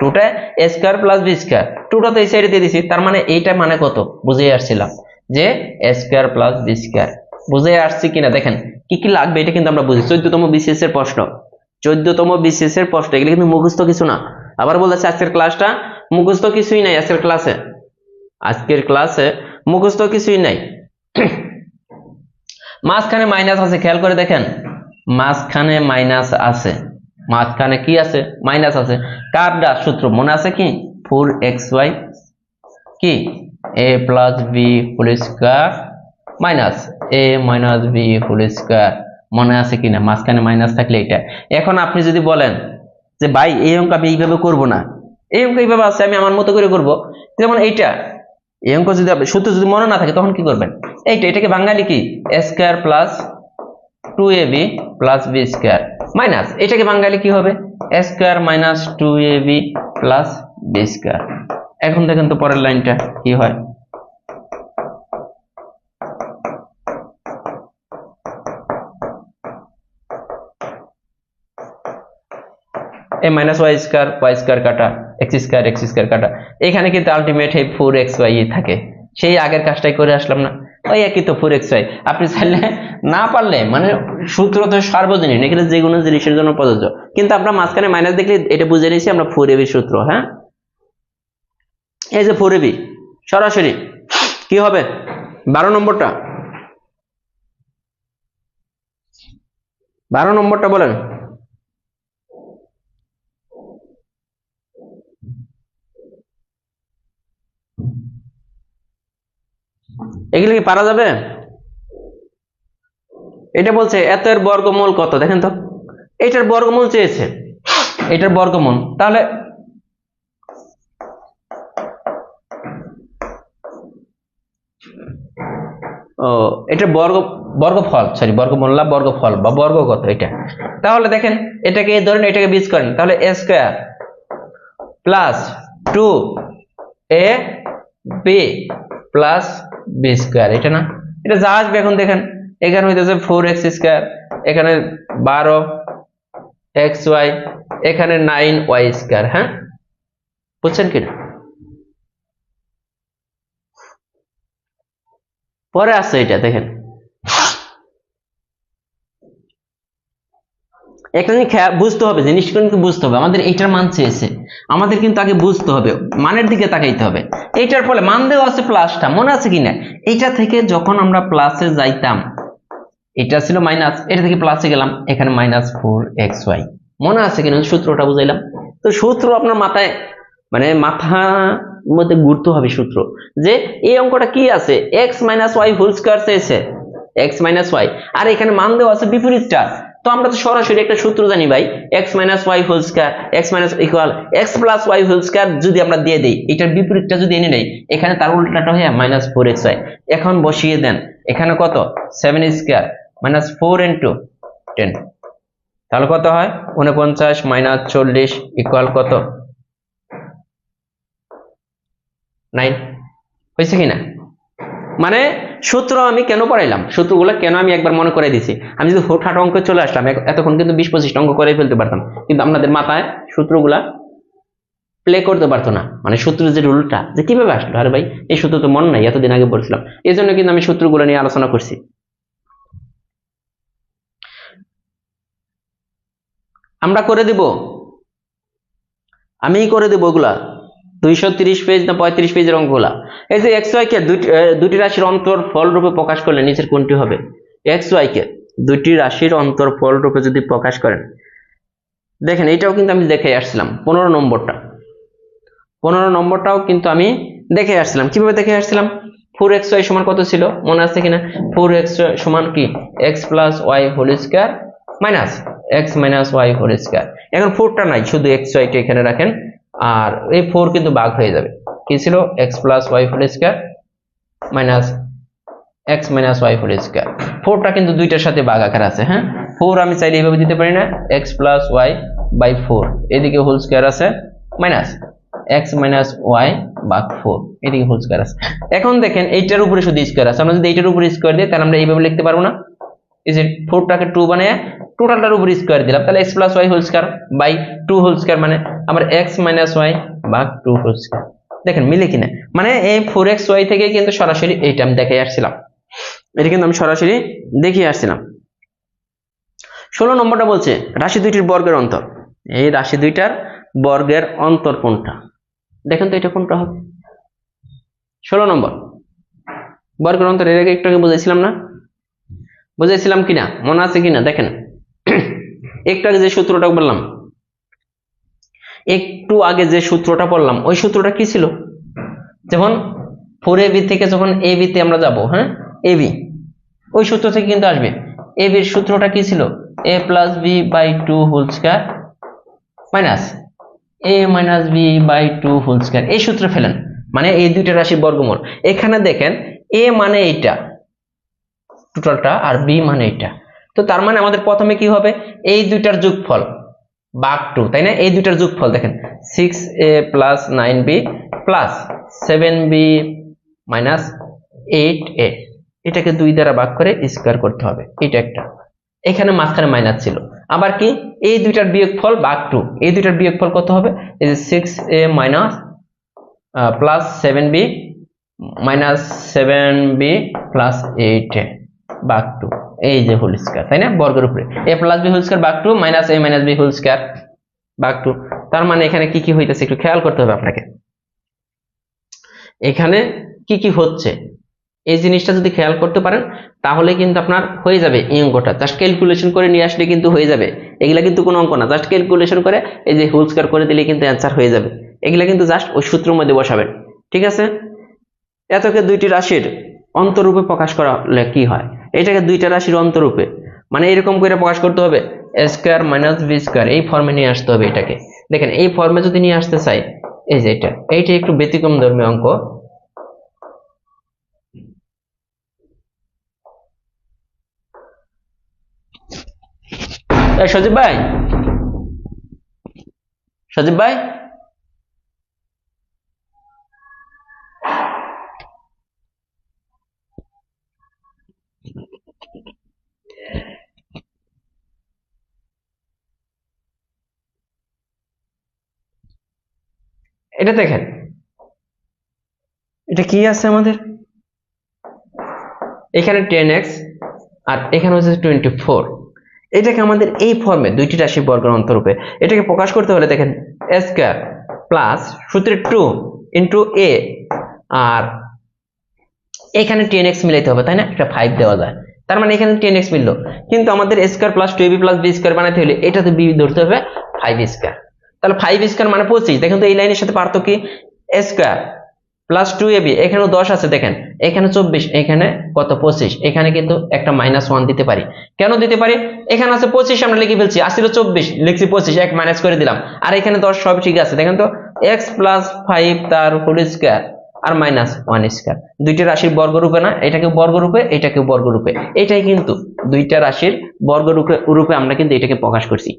2টা a square plus B square, 2টা তো এই সাইডে দিয়ে দিছি, তার মানে এইটা মানে কত বুঝে আসছিলাম যে a square plus B square. বুঝে আসছি কিনা দেখেন কি কি লাগবে, এটা কিন্তু আমরা বুঝি। 14তম বিসিএস এর প্রশ্ন, 14তম বিসিএস এর প্রশ্ন, এগুলো কিন্তু মুখস্থ কিছু না। আবার বলতেছে আজকের ক্লাসটা মুখস্থ কিছুই নাই, আজকের ক্লাসে মুখস্থ কিছুই নাই। মাঝখানে মাইনাস আছে, খেয়াল করে দেখেন মাঝখানে মাইনাস আছে, মাঝখানে কি আছে? মাইনাস আছে। কারটা সূত্র মনে আছে কি? 4xy কি a plus B whole square minus a minus B whole square, মনে আছে কিনা? মাঝখানে মাইনাস থাকলে এটা। এখন আপনি যদি বলেন যে ভাই এই অঙ্ক আমি এইভাবে করব না, এই অঙ্ক এইভাবে আছে আমি আমার মতো করে করব, যেমন এইটা এই অঙ্ক যদি সূত্র যদি মনে না থাকে তখন কি করবেন? এটাকে বাঙালি কি a square plus 2ab plus B square minus, এটাকে বাঙালি কি হবে? a square minus 2ab plus B square. এখন দেখেন তো পরের লাইনটা কি হয়। a মাইনাস ওয়াই স্কয়ার কাটা, এক্স স্কয়ার কাটা, এখানে কিন্তু আলটিমেট এই 4xy থাকে, সেই আগের কাজটাই করে আসলাম না, ওই একই তো 4xy। আপনি চাইলে না পারলে মানে সূত্র তো সার্বজনীন, এখানে যে কোনো জিনিসের জন্য প্রযোজ্য, কিন্তু আমরা মাঝখানে মাইনাস দেখলে এটা বুঝে নিয়েছি আমরা 4ab সূত্র। হ্যাঁ, এই যে 4ab সরাসরি কি হবে? 12 নম্বরটা, 12 নম্বরটা বলেন। এগুলো কি পারা যাবে? এটা বলছে এত এর বর্গমূল কত, দেখেন তো এটার বর্গমূল চেয়েছে, এটার বর্গমূল, তাহলে ও এটা বর্গফল, সরি বর্গমূল বর্গফল বা বর্গগত এটা। তাহলে দেখেন এটাকে ধরেন এটাকে বীজ করেন, তাহলে a square plus 2ab plus b square, এটা না? এটা যা আসবে এখন দেখেন এখানে হইতেছে 4x স্কয়ার, এখানে 12xy, এখানে 9y স্কয়ার। হ্যাঁ, বুঝছেন কিনা? পরে আসছে এটা দেখেন, একটা জিনিস বুঝতে হবে, জিনিসটা কিন্তু বুঝতে হবে। আমাদের এইটার মান চেয়েছে, আমাদের কিন্তু আগে বুঝতে হবে, মানের দিকে তাকাইতে হবে। এইটার ফলে মান দেওয়া আছে প্লাসটা, মনে আছে কিনা? এইটা থেকে যখন আমরা প্লাসে যাইতাম, এটা ছিল মাইনাস, এটা থেকে প্লাসে গেলাম, এখানে -4xy, মনে আছে কিনা সূত্রটা বুঝাইলাম? তো সূত্র আপনার মাথায় মানে মাথার মধ্যে ঘুরতে হবে সূত্র, যে এই অঙ্কটা কি আছে, x - y হোল স্কয়ার চেয়েছে, x - y, আর এখানে মান দেওয়া আছে বিপরীতটা। তো আমরা তো সরাসরি একটা সূত্র জানি ভাই, x - y whole square equal x + y whole square. যদি আমরা দিয়ে দেই, এটার বিপরীতটা যদি এনে নেই, এখানে তার উল্টাটা হয়ে -4xy। এখন বসিয়ে দেন, এখানে কত, 7 স্কয়ার -4 × 10, তাহলে কত হয় 49 - 40 ইকুয়াল কত, 9। হয়েছে কিনা? মানে সূত্র আমি কেন পড়াইলাম, সূত্রগুলো কেন আমি একবার মনে করে দিছি। আমি যদি হুটহাট অঙ্ক চলে আসলাম, এতক্ষণ কিন্তু 20-25 অঙ্ক করে ফেলতে পারতাম, কিন্তু আপনাদের মাথায় সূত্রগুলা প্লে করতে পারতো না। মানে সূত্রের যে রুলটা যে কিভাবে আসলো, আরে ভাই এই সূত্র তো মনে নাই, এতদিন আগে পড়ছিলাম, এই জন্য কিন্তু আমি সূত্রগুলো নিয়ে আলোচনা করছি। আমরা করে দিব, আমি করে দেবো ওগুলা 230 পেজ না 35 পেজের অঙ্কগুলা। এই যে xy কে দুটি রাশির অন্তর ফল রূপে প্রকাশ করলে নিচের কোনটি হবে? xy কে দুটি রাশির অন্তর ফল রূপে যদি প্রকাশ করেন, দেখেন এটাও কিন্তু আমি দেখে আসছিলাম 15 নম্বরটা, 15 নম্বরটাও কিন্তু আমি দেখে আসছিলাম। কিভাবে দেখে আসছিলাম? 4xy সমান কত ছিল, মনে আছে কিনা? 4xy সমান কি, x + y whole square minus x - y whole square. এখন 4টা নাই, শুধু xy টা এখানে রাখেন, আর এই 4 কিন্তু ভাগ হয়ে যাবে, কি ছিল, x + y whole square minus x - y whole square. 4টা কিন্তু দুইটার সাথে ভাগ আকার আছে। হ্যাঁ, 4 আমি চাইলে এইভাবে দিতে পারি না, x + y বাই 4, এদিকে হোল স্কয়ার আছে, মাইনাস x - y ভাগ 4, এদিকে হোল স্কয়ার আছে। এখন দেখেন এইটার উপরে শুধু স্কয়ার আছে, আমরা যদি এইটার উপরে স্কয়ার দিই, তাহলে আমরা এইভাবে লিখতে পারবো না? এই যে 4টাকে 2 বানিয়ে টোটালটার উপরে স্কয়ার দিলাম, তাহলে x + y whole square by 2 whole square, মানে আমার x - y ভাগ 2 হোল স্কয়ার। দেখেন মিলে কিনা? মানে এই 4xy থেকে কিন্তু সরাসরি এইটা আমি দেখে আসছিলাম, এটা কিন্তু আমি সরাসরি দেখিয়ে আসছিলাম। 16 নম্বরটা বলছে রাশি দুইটির বর্গের অন্তর। এই রাশি দুইটার বর্গের অন্তর কোনটা? দেখেন তো এটা কোনটা হবে? 16 নম্বর বর্গের অন্তর, এর আগে একটু আগে বুঝাইছিলাম না? বুঝাইছিলাম কিনা, মনে আছে কিনা? দেখেন একটু আগে যে সূত্রটা বললাম, একটু আগে যে সূত্রটা বললাম, ওই সূত্রটা কি ছিল? যেমন 4ab থেকে যখন ab তে আমরা যাব, হ্যাঁ, ab ওই সূত্র থেকে কিন্তু আসবে। ab এর সূত্রটা কি ছিল? a + b by 2 whole square minus a - b by 2 whole square. এই সূত্র ফেলেন, মানে এই দুইটা রাশির বর্গমূল। এখানে দেখেন a মানে এইটা টোটালটা, আর b মানে এইটা। তো তার মানে আমাদের প্রথমে কি হবে, এই দুইটার যোগফল ভাগ 2, তাই না? এই দুইটার যোগফল দেখেন 6a + 9b plus 7b minus 8a, এটাকে 2 দ্বারা ভাগ করে স্কয়ার করতে হবে, এটা একটা। এখানে মাঝখানে মাইনাস ছিল, আবার কি এই দুইটার বিয়োগফল ভাগ 2, এই দুইটার বিয়োগফল কত হবে? এই যে 6a minus plus 7b minus 7b plus 8a ভাগ 2, এই যে হোল স্কয়ার, তাই না? বর্গের উপরে a + b হোল স্কয়ার ভাগ 2 মাইনাস a - b হোল স্কয়ার ভাগ 2। তার মানে এখানে কি কি হইতেছে একটু খেয়াল করতে হবে আপনাকে, এখানে কি কি হচ্ছে এই জিনিসটা যদি খেয়াল করতে পারেন, তাহলে কিন্তু আপনার হয়ে যাবে এই অঙ্কটা। জাস্ট ক্যালকুলেশন করে নিয়ে আসলে কিন্তু হয়ে যাবে। এগুলা কিন্তু কোনো অঙ্ক না, জাস্ট ক্যালকুলেশন করে এই যে হোল স্কয়ার করে দিলে কিন্তু অ্যান্সার হয়ে যাবে। এগুলা কিন্তু জাস্ট ওই সূত্রের মধ্যে বসাবেন, ঠিক আছে? এতকে দুইটি রাশির অন্তরূপে প্রকাশ করা হলে কি হয়? এটাকে দুইটা রাশির অন্তরূপে, মানে এরকম করে প্রকাশ করতে হবে, a স্কয়ার - b স্কয়ার, এই ফর্মে নিয়ে আসতে হবে এটাকে। দেখেন এই ফর্মে যদি নিয়ে আসতে চাই, এই যে এইটা একটু ব্যতিক্রম ধর্মী অঙ্ক। সজীব ভাই, সজীব ভাই, এটা দেখেন, এটা কি আছে আমাদের এখানে 10x আর এখানে হচ্ছে 24। এটাকে আমাদের এই ফর্মে দুইটি রাশির বর্গের অন্তরূপে এটাকে প্রকাশ করতে হলে দেখেন a স্কয়ার প্লাস সূত্রে 2 ইনটু a, আর এখানে 10x মিলাইতে হবে, তাই না? এটা 5 দেওয়া যায়, তার মানে এখানে 10x মিললো, কিন্তু আমাদের a square plus 2ab plus b square বানাইতে হলে এটাতে b ধরতে হবে 5 স্কয়ার। তাহলে 5 স্কয়ার মানে 25। দেখেন তো এই লাইনের সাথে পার্থক্য কি, a স্কয়ার প্লাস 2ab, এখানেও 10 আছে, দেখেন এখানে 24, এখানে কত 25, এখানে কিন্তু একটা -1 দিতে পারি। কেন দিতে পারি? এখানে আছে 25 আমরা লিখে ফেলছি, আসলে 24 লিখছি 25, এক মাইনাস করে দিলাম, আর এখানে 10 সব ঠিক আছে। দেখেন তো x প্লাস 5 তার হোল স্কয়ার আর -1 স্কয়ার, দুইটা রাশির বর্গরূপে না, এটাকে বর্গরূপে এটাকে বর্গরূপে, এটাই কিন্তু দুইটা রাশির বর্গরূপে রূপে আমরা কিন্তু এটাকে প্রকাশ করছি।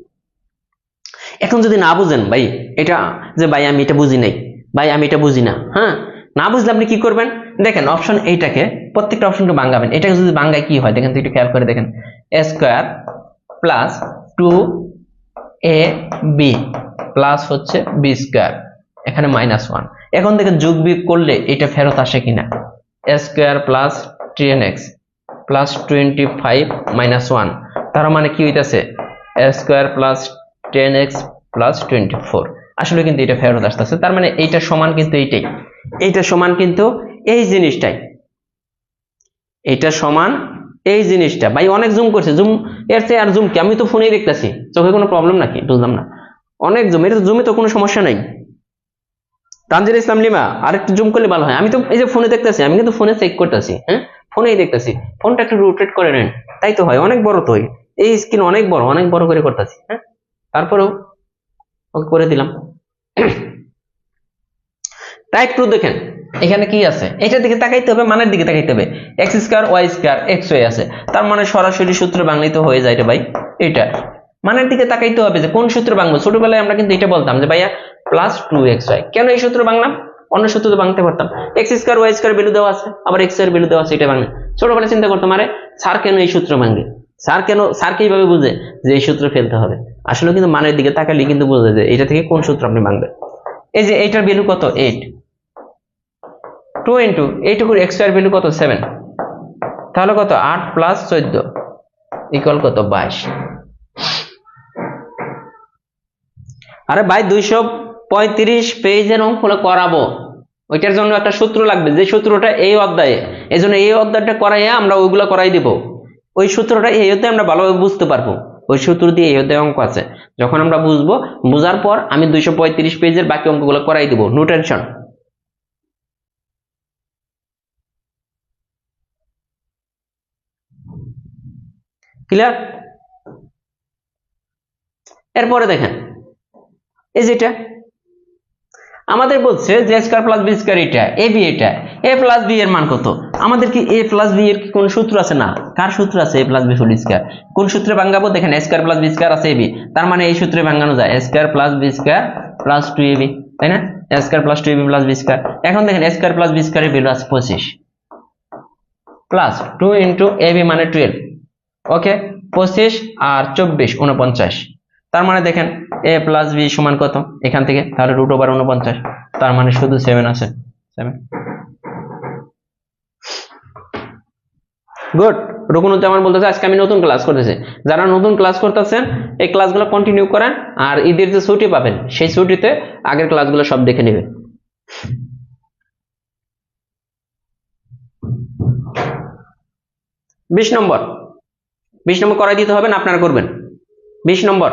এখন যদি না বুঝেন ভাই এটা, যে ভাই আমি এটা বুঝি নাই, ভাই আমি এটা বুঝি না, হ্যাঁ, না বুঝলে আপনি কি করবেন, দেখেন অপশন এইটাকে প্রত্যেকটা অপশনকে ভাঙাবেন। এটাকে যদি ভাঙায় কি হয় দেখেন তো, একটু খেয়াল করে দেখেন, a square plus 2ab plus হচ্ছে b স্কয়ার, এখানে -1। এখন দেখেন যোগ বিয়োগ করলে এটা ফেরত আসে কিনা, a square plus 10x plus 25 -1, তার মানে কি হইতাছে a square plus 10x plus 24, আসলে কিন্তু এটা ফেরত আসতেছে। তার মানে এইটা সমান কিন্তু এইটাই, এইটা সমান কিন্তু এই জিনিসটাই, এটা সমান এই জিনিসটা। ভাই অনেক জুম করছে, জুম এর চেয়ে আর জুম কি, আমি তো ফোনেই দেখতেছি, চোখে কোনো প্রবলেম নাকি বুঝলাম না, অনেক জুম, এটা তো জুমে তো কোনো সমস্যা নাই। তানজির ইসলাম লিমা আরেকটু জুম করলে ভালো হয়, আমি তো এই যে ফোনে দেখতেছি, আমি কিন্তু ফোনে চেক করতেছি, হ্যাঁ ফোনেই দেখতেছি, ফোনটা একটু রোটেট করে নেন, তাই তো হয়, অনেক বড় তো হয়, এই স্ক্রিন অনেক বড়, অনেক বড় করে করতেছি, হ্যাঁ তারপরেও ওকে করে দিলাম। তাই একটু দেখেন এখানে কি আছে, এটার দিকে তাকাইতে হবে, মানের দিকে তাকাইতে হবে, x square y square x y আছে, তার মানে সরাসরি সূত্র বাংলায় তো হয়ে যায় রে ভাই। এটা মানের দিকে তাকাইতে হবে যে কোন সূত্র বাংলো। ছোটবেলায় আমরা কিন্তু এটা বলতাম যে ভাইয়া প্লাস 2xy, কেন এই সূত্র বাংলাম, অন্য সূত্র তো বাংলাতে পারতাম, x square y square value দেওয়া আছে, আবার x এর ভ্যালু দেওয়া আছে, এটা বাংলা। ছোটবেলায় চিন্তা করতাম আরে স্যার কেন এই সূত্র ভাঙে, স্যার কেন, স্যার কি এইভাবে বুঝে যে এই সূত্র ফেলতে হবে, আসলে কিন্তু মানের দিকে তাকালে কিন্তু বুঝে যে এটা থেকে কোন সূত্র আপনি ভাঙবেন। এই যে এইটার ভ্যালু কত 8, 2 ইন্টু এইটুকুর x এর ভ্যালু কত 7, তাহলে কত 8 প্লাস 14 ইকুয়াল কত 22। আরে ভাই 235 পেজের অঙ্কগুলো করাবো, ওইটার জন্য একটা সূত্র লাগবে, যে সূত্রটা এই অধ্যায়ে, এই জন্য এই অধ্যায়টা করাইয়া আমরা ওইগুলো করাই দিব, ওই সূত্রটা এই অধ্যায়ে আমরা ভালোভাবে বুঝতে পারবো, ওই সূত্র দিয়ে এই অধ্যায়ে অঙ্ক আছে, যখন আমরা বুঝবো, বুঝার পর আমি 235 পেজের বাকি অঙ্কগুলো করাই দিব, নো টেনশন। ক্লিয়ার? এরপরে দেখেন এই যেটা আমাদের বলছে যে স্কয়ার প্লাস বি স্কয়ার, এটা এ বি, এটা এ প্লাস বি এর মান কত, আমাদের কি এ প্লাস বি এর কি কোন সূত্র আছে, না কার সূত্র আছে, A plus B whole square, কোন সূত্রে ভাঙাবো, দেখেন A square plus B square আছে এ বি, তার মানে এই সূত্রে ভাঙানো যায় A square plus B square plus 2ab, তাই না, A square plus 2ab plus B square. এখন দেখেন A square plus B square এর ভ্যালু আছে 25 প্লাস 2 ইনটু ab মানে 12, ওকে 25 আর 24 49, তার মানে দেখেন a প্লাস বি সমান কত এখান থেকে, তাহলে রুট ওভার 49, তার মানে শুধু 7 আছে, 7। গুড। রুকনুজ্জামান বলতেছে আজকে আমি নতুন ক্লাস করতেছি, যারা নতুন ক্লাস করতেছেন এই ক্লাসগুলো কন্টিনিউ করেন, আর ঈদের যে ছুটি পাবেন সেই ছুটিতে আগের ক্লাসগুলো সব দেখে নেবেন। বিশ নম্বর করাই দিতে হবে না, আপনারা করবেন 20 নম্বর।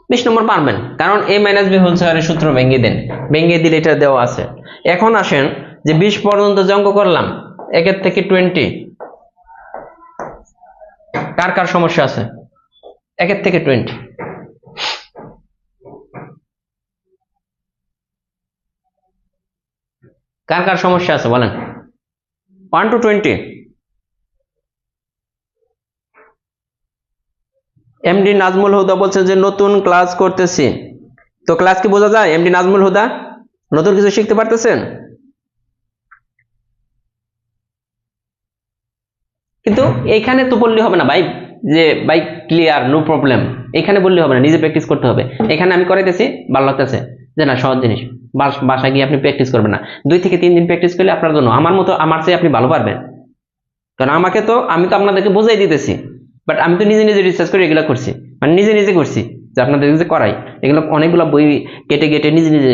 20 নম্বর পারবেন, কারণ a মাইনাস বি হোল স্কয়ারের সূত্র ভেঙে দেন, ভেঙে দিলে এটা দেওয়া আছে। এখন আসেন যে 20 পর্যন্ত যে অঙ্ক করলাম, 1 থেকে 20, কার কার সমস্যা আছে? 1 থেকে 20, কার কার সমস্যা আছে বলেন? 1 to 20। এমডি নাজমুল হুদা বলছে যে নতুন ক্লাস করতেছি, তো ক্লাস কি বোঝা যায়? এমডি নাজমুল হুদা নতুন কিছু শিখতে পারতেছেন? কিন্তু এখানে তো বললে হবে না ভাই যে ভাই ক্লিয়ার নো প্রবলেম, এখানে বললে হবে না, নিজে প্র্যাকটিস করতে হবে। এখানে আমি করাইতেছি, ভালো লাগতেছে যে না সহজ জিনিস, বাসায় গিয়ে আপনি প্র্যাকটিস করবেন না, 2 থেকে 3 দিন প্র্যাকটিস করলে আপনার জন্য, আমার মতো আমার চেয়ে আপনি ভালো পারবেন। কারণ আমি তো আপনাদেরকে বোঝাই দিতেছি, বাট আমি তো নিজে নিজে রিসার্চ করে এগুলো করছি, মানে নিজে নিজে করছি, যে আপনাদের যে করাই এগুলো অনেকগুলো বই কেটে কেটে নিজে নিজে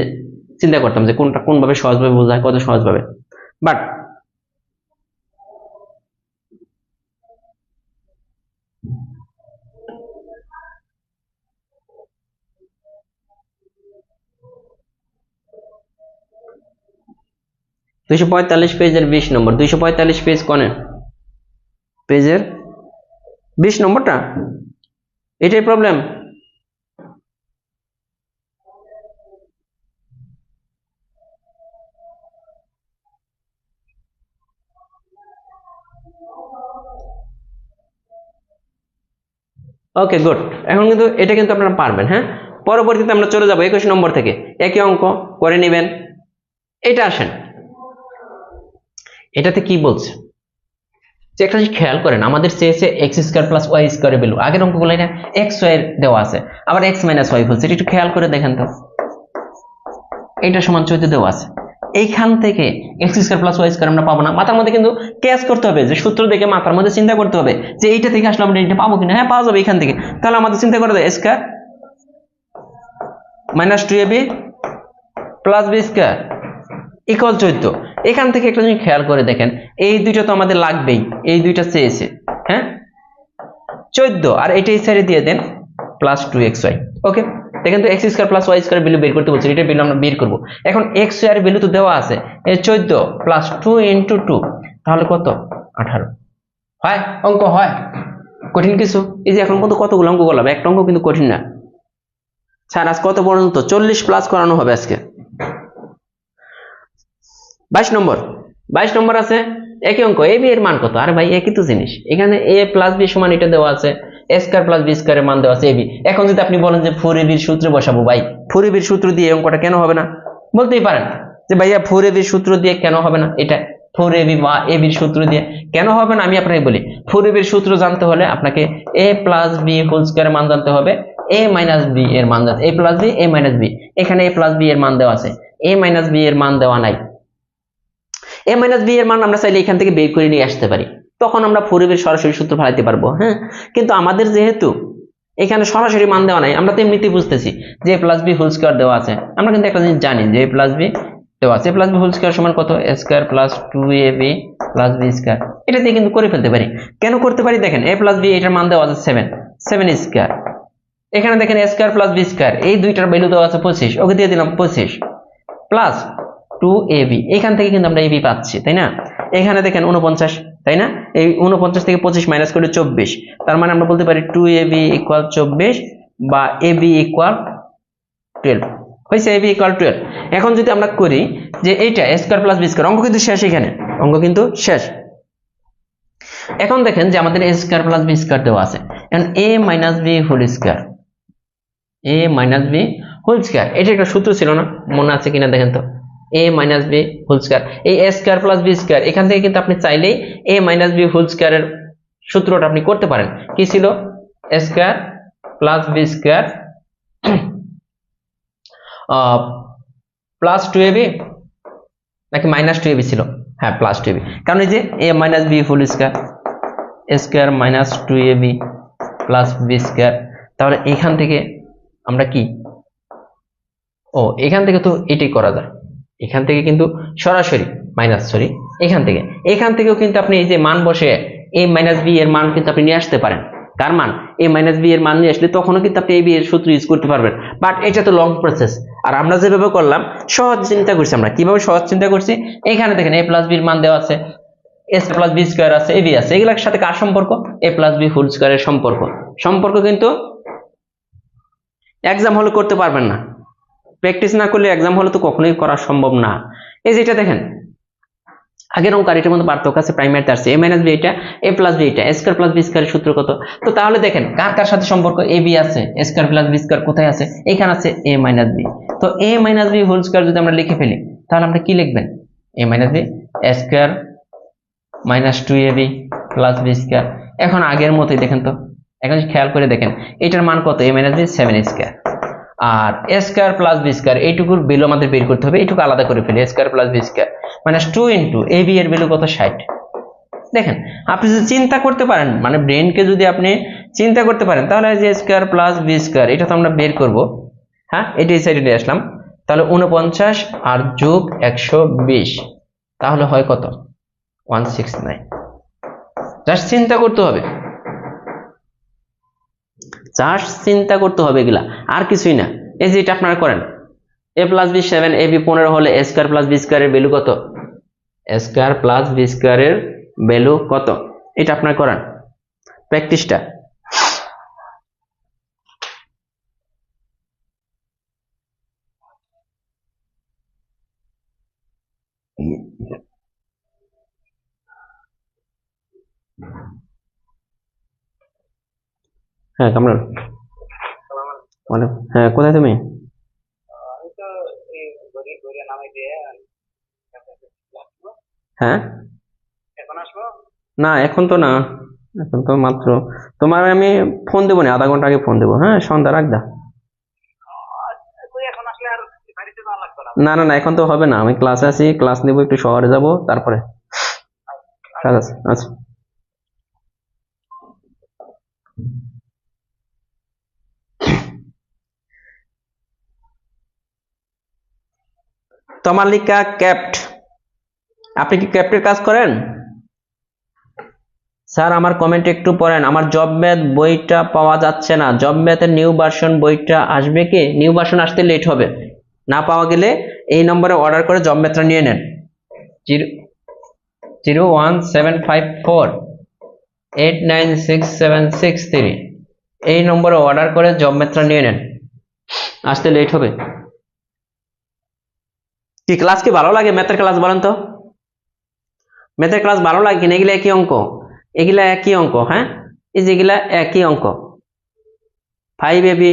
চিন্তা করতাম যে কোনটা কোনভাবে সহজভাবে বোঝায়, কত সহজভাবে। বাট 245 পেজের 20 নম্বর, 245 পেজ কোনে পেজের 20 নম্বরটা, এটাই প্রবলেম। ওকে গুড, এখন কিন্তু এটা কিন্তু আপনারা পারবেন। হ্যাঁ, পরবর্তীতে আমরা চলে যাব 21 নম্বর থেকে, একই অঙ্ক করে নেবেন। এটা আসেন, এটাতে কি বলছে যে একটা জিনিস খেয়াল করেন, আমাদের চেয়েছে এক্স স্কয়ার প্লাস ওয়াই স্কয়ারের ভ্যালু, আগের অঙ্কগুলো না এক্স ওয়াই দেওয়া আছে, আবার এক্স মাইনাস ওয়াই বলছে, একটু খেয়াল করে দেখেন তো, এইটা সমান 14 দেওয়া আছে, এইখান থেকে x square plus y square আমরা পাবো না? মাথার মধ্যে কিন্তু ক্যাচ করতে হবে, যে সূত্র দেখে মাথার মধ্যে চিন্তা করতে হবে যে এইটা থেকে আসলে আমরা এটা পাবো কিনা। হ্যাঁ পাওয়া যাবে এখান থেকে, তাহলে আমাদের চিন্তা করে দেয় square minus 2ab plus B square equal 14। এখান থেকে একটা জিনিস খেয়াল করে দেখেন, এই দুইটা তো আমাদের লাগবেই, এই দুইটা চেয়েছে, হ্যাঁ 14, আর এটাই ছেড়ে দিয়ে দেন প্লাস 2xy। ওকে, দেখেন তো x square plus y square value বের করতে বলছে, এটা ভ্যালু আমরা বের করব। এখন এক্স এর ভ্যালু তো দেওয়া আছে, এই 14 প্লাস 2 ইনটু 2, তাহলে কত? 18। হয় অঙ্ক হয় কঠিন কিছু? এই যে এখন পর্যন্ত কতগুলো অঙ্ক করলাম, একটা অঙ্ক কিন্তু কঠিন না। স্যার আজ কত পর্যন্ত? 40 প্লাস করানো হবে আজকে। 22 নম্বর, 22 নম্বর আছে একই অঙ্ক, এ বি এর মান কত? আরে ভাই একই তো জিনিস, এখানে এ প্লাস বি সমান এটা দেওয়া আছে, এ স্কয়ার প্লাস বি স্কয়ারের মান দেওয়া আছে এবি। এখন যদি আপনি বলেন যে 4ab এর সূত্রে বসাবো, ভাই 4ab এর সূত্র দিয়ে অঙ্কটা কেন হবে না? বলতেই পারেন যে ভাইয়া 4ab এর সূত্র দিয়ে কেন হবে না, এটা 4ab বা ab এর সূত্র দিয়ে কেন হবে না? আমি আপনাকে বলি, 4ab এর সূত্র জানতে হলে আপনাকে a প্লাস বি হোল স্কয়ারের মান জানতে হবে, a মাইনাস বি এর মান জানতে, a plus b a minus b, এখানে a প্লাস বি এর মান দেওয়া আছে, a মাইনাস বি এর মান দেওয়া নাই। a মাইনাস বি এর মান আমরা চাইলে এখান থেকে বের করে নিয়ে আসতে পারি, তখন আমরা 4ab এর সরাসরি সূত্র ফেলাইতে পারবো। হ্যাঁ, কিন্তু আমাদের যেহেতু এখানে সরাসরি মান দেওয়া নাই, আমরা তো এমনিতেই বুঝতেছি যে a plus B whole square দেওয়া আছে, আমরা কিন্তু একটা জিনিস জানি যে a প্লাস বি দেওয়া আছে, a plus B whole square সমান কত? a square plus 2ab plus B square, এটা দিয়ে কিন্তু করে ফেলতে পারি। কেন করতে পারি? দেখেন a প্লাস বি এটার মান দেওয়া আছে 7 স্কয়ার, এখানে দেখেন a square plus B square, এই দুইটার ভ্যালু দেওয়া আছে 25, ওকে দিয়ে দিলাম 25 প্লাস 2ab, এখান থেকে কিন্তু আমরা ab পাচ্ছি, তাই না? এখানে দেখেন 49, তাই না? এই 49 থেকে 25 মাইনাস করে 24, তার মানে আমরা বলতে পারি 2ab ইকুয়াল 24 বা ab ইকুয়াল 12 হয়েছে, ab ইকুয়াল 12। এখন যদি আমরা করি যে এইটা a square plus B square, অঙ্ক কিন্তু শেষ, এখানে অঙ্ক কিন্তু শেষ। এখন দেখেন যে আমাদের a square plus B square দেওয়া আছে, এখন a minus B whole square, a minus B whole square, এটা একটা সূত্র ছিল না, মনে আছে কিনা দেখেন তো, a minus B whole square, এই a square plus B square, এখান থেকে কিন্তু আপনি চাইলেই a মাইনাস বি হোল স্কয়ারের সূত্রটা আপনি করতে পারেন। কি ছিল? a square plus B square plus 2ab নাকি মাইনাস 2ab ছিল? হ্যাঁ প্লাস 2ab, কারণ এই যে a minus B whole square, a square minus 2ab plus B square, তাহলে এখান থেকে আমরা কি, ও এখান থেকে তো এটাই করা যায়, এখান থেকে কিন্তু সরাসরি মাইনাস, এখান থেকেও কিন্তু আপনি এই যে মান বসে a মাইনাস বি এর মান কিন্তু আপনি নিয়ে আসতে পারেন, কার মান a মাইনাস b এর মান নিয়ে আসলে তখনও কিন্তু আপনি a b এর সূত্র ইউজ করতে পারবেন, বাট এটা তো লং প্রসেস। আর আমরা যেভাবে করলাম সহজ চিন্তা করছি, আমরা কিভাবে সহজ চিন্তা করছি, এখানে দেখেন a প্লাস b এর মান দেওয়া আছে, a প্লাস b স্কয়ার আছে, ab আছে, এগুলোর সাথে কার সম্পর্ক, a প্লাস b হোল স্কয়ারের সম্পর্ক কিন্তু এক্সাম হলে করতে পারবেন না, প্র্যাকটিস না করলে এক্সাম হলে তো কখনোই করা সম্ভব না। এই যেটা দেখেন আগের অঙ্ক আর এটার মধ্যে পার্থক্য আছে, প্রাইমারিতে আসছে a মাইনাস b এটা, a প্লাস b এটা, a স্কয়ার প্লাস b স্কয়ারের সূত্র কত। তো তাহলে দেখেন কার কার সাথে সম্পর্ক, ab আছে, a square plus b square কোথায় আছে, এখানে আছে a মাইনাস b। তো a minus b whole square যদি আমরা লিখে ফেলি তাহলে আমরা কি লিখবেন, a minus b a square minus 2ab plus b square. এখন আগের মতোই দেখেন তো, এখন খেয়াল করে দেখেন এটার মান কত, a মাইনাস b 7 স্কয়ার, আর a square plus b square এইটুকুর ভ্যালু আমাদের বের করতে হবে, এইটুকু আলাদা করে ফেলি, a square plus b square minus 2 into ab এর ভ্যালু কত 60। দেখেন আপনি যদি চিন্তা করতে পারেন, মানে ব্রেনকে যদি আপনি চিন্তা করতে পারেন তাহলে যে স্কয়ার প্লাস b স্কয়ার এটা তো আমরা বের করব, হ্যাঁ এটা এই সাইডে নিয়ে আসলাম, তাহলে 49 আর যোগ 120 তাহলে হয় কত 169। জাস্ট চিন্তা করতে হবে, এগুলা আর কিছুই না। এই যে এটা আপনারা করেন, a প্লাস b 7 ab 15 হলে a স্কয়ার প্লাস b স্কয়ারের ভ্যালু কত, a স্কয়ার প্লাস b স্কয়ারের ভ্যালু কত, এটা আপনারা করেন প্র্যাকটিসটা। হ্যাঁ কামরান, হ্যাঁ কোথায় তুমি, হ্যাঁ না এখন তো না, এখন তো মাত্র তোমার আমি ফোন দেবো না, আধা ঘন্টা আগে ফোন দেবো, হ্যাঁ সন্ধ্যা রাখদা। না না না এখন তো হবে না, আমি ক্লাসে আছি, ক্লাস নেবো, একটু শহরে যাব তারপরে কাজ আছে। আচ্ছা তমালিকা ক্যাপ্ট, আপনি কি ক্যাপ্টের কাজ করেন? স্যার আমার কমেন্ট একটু পড়েন, আমার জব ম্যাথ বইটা পাওয়া যাচ্ছে না, জব ম্যাথের নিউ ভার্সন বইটা আসবে কি? নিউ ভার্সন আসতে লেট হবে, না পাওয়া গেলে এই নম্বরে অর্ডার করে জব ম্যাথটা নিয়ে নেন, 01754896763 এই নম্বরে অর্ডার করে জব ম্যাথটা নিয়ে নেন, আসতে লেট হবে। কি ক্লাস কি ভালো লাগে, ম্যাথের ক্লাস বলেন তো, ম্যাথের ক্লাস ভালো লাগে কিনা? এগুলা একই অঙ্ক, এগুলা একই অঙ্ক, হ্যাঁ এই যে এগুলা একই অঙ্ক, 5ab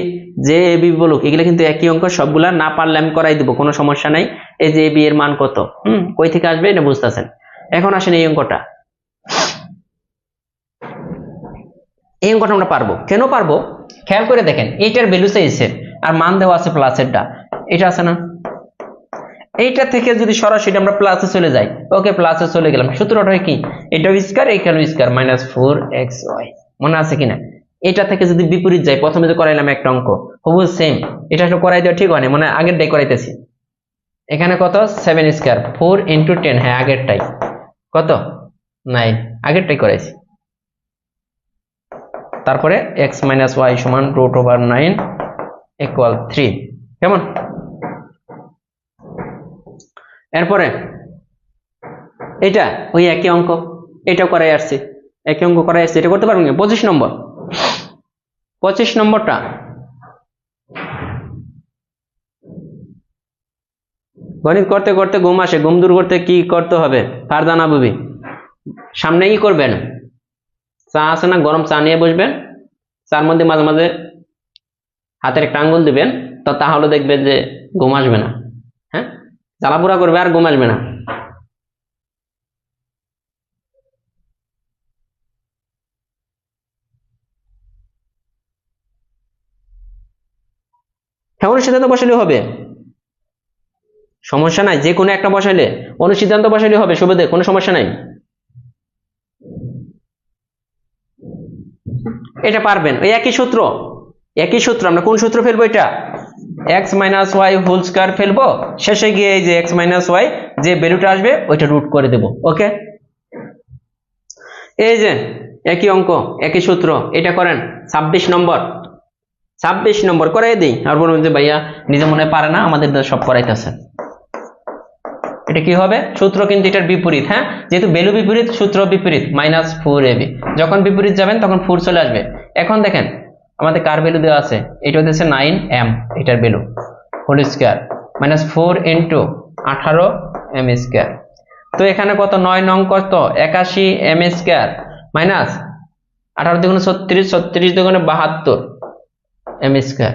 যে ab বলুক এগুলা কিন্তু একই অঙ্ক, সবগুলা না পারলে আমি করাই দেবো, কোনো সমস্যা নাই। এই যে ab এর মান কত, কই থেকে আসবে এটা বুঝতেছেন। এখন আসেন এই অঙ্কটা, এই অঙ্কটা আমরা পারবো, কেন পারবো খেয়াল করে দেখেন, এইটার ভ্যালু চাইছে আর মান দেওয়া আছে প্লাসেরটা, এটা আছে না, এইটা থেকে যদি সরাসরি আমরা প্লাসে চলে যাই, ওকে প্লাসে চলে গেলাম, সূত্রটা কি, এটা স্কয়ার এখানে স্কয়ার মাইনাস 4xy, মনে আছে কিনা? এটা থেকে যদি বিপরীত যাই, প্রথমে যে করাইলাম একটা অঙ্ক হুবহু সেম, এটা একটু করাই দেওয়া ঠিক হয় না, মানে আগেরটাই করাইতেছি। এখানে কত 7 স্কয়ার 4 ইন্টু 10, হ্যাঁ আগেরটাই কত 9, আগেরটাই করাইছি। তারপরে x মাইনাস ওয়াই সমান √9 ইকুয়াল 3, কেমন? এরপরে এটা ওই একই অঙ্ক, এটাও করাই আসছি, একই অঙ্ক করাই আসছি, এটা করতে পারবেন না? 25 নম্বর, 25 নম্বরটা গণিত করতে করতে ঘুম আসে, ঘুম দূর করতে কি করতে হবে? ফারদানা বুবি সামনে কি করবেন, চা আছে না, গরম চা নিয়ে বসবেন, চার মধ্যে মাঝে মাঝে হাতের একটা আঙ্গুল দিবেন, তো তাহলে দেখবেন যে ঘুম আসবে না, হ্যাঁ জ্বালাপোড়া করবে আর ঘুম আসবে না। হ্যাঁ অনুসিদ্ধান্ত বসালে হবে, সমস্যা নাই, যে কোনো একটা বসাইলে অনুসিদ্ধান্ত বসাইলে হবে, সুবিধে কোনো সমস্যা নাই, এটা পারবেন। ওই একই সূত্র, একই সূত্র, আমরা কোন সূত্র ফেলবো, এটা x minus y whole square ফেলবো, শেষে গিয়ে এই যে x মাইনাস ওয়াই যে ভ্যালুটা আসবে ওইটা রুট করে দেব, ওকে। এই যে একই অঙ্ক একই সূত্র, এটা করেন 26 নম্বর, 26 নম্বর করাই দিই। আর বলুন যে ভাইয়া নিজে মনে পারে না, আমাদের সব করাইতেছে। এটা কি হবে? সূত্র কিন্তু এটার বিপরীত। হ্যাঁ, যেহেতু ভ্যালু বিপরীত, সূত্র বিপরীত, -4ab। যখন বিপরীত যাবেন তখন 4 চলে আসবে। এখন দেখেন আমাদের কার ভ্যালু দেওয়া আছে, এটা হচ্ছে 9m, এটার value whole square -4 into 18m square. তো এখানে কত, 9 নং কত, 81m স্কয়ার মাইনাস 18 দুগুণে 36, 36 দুগুণে 72m স্কয়ার।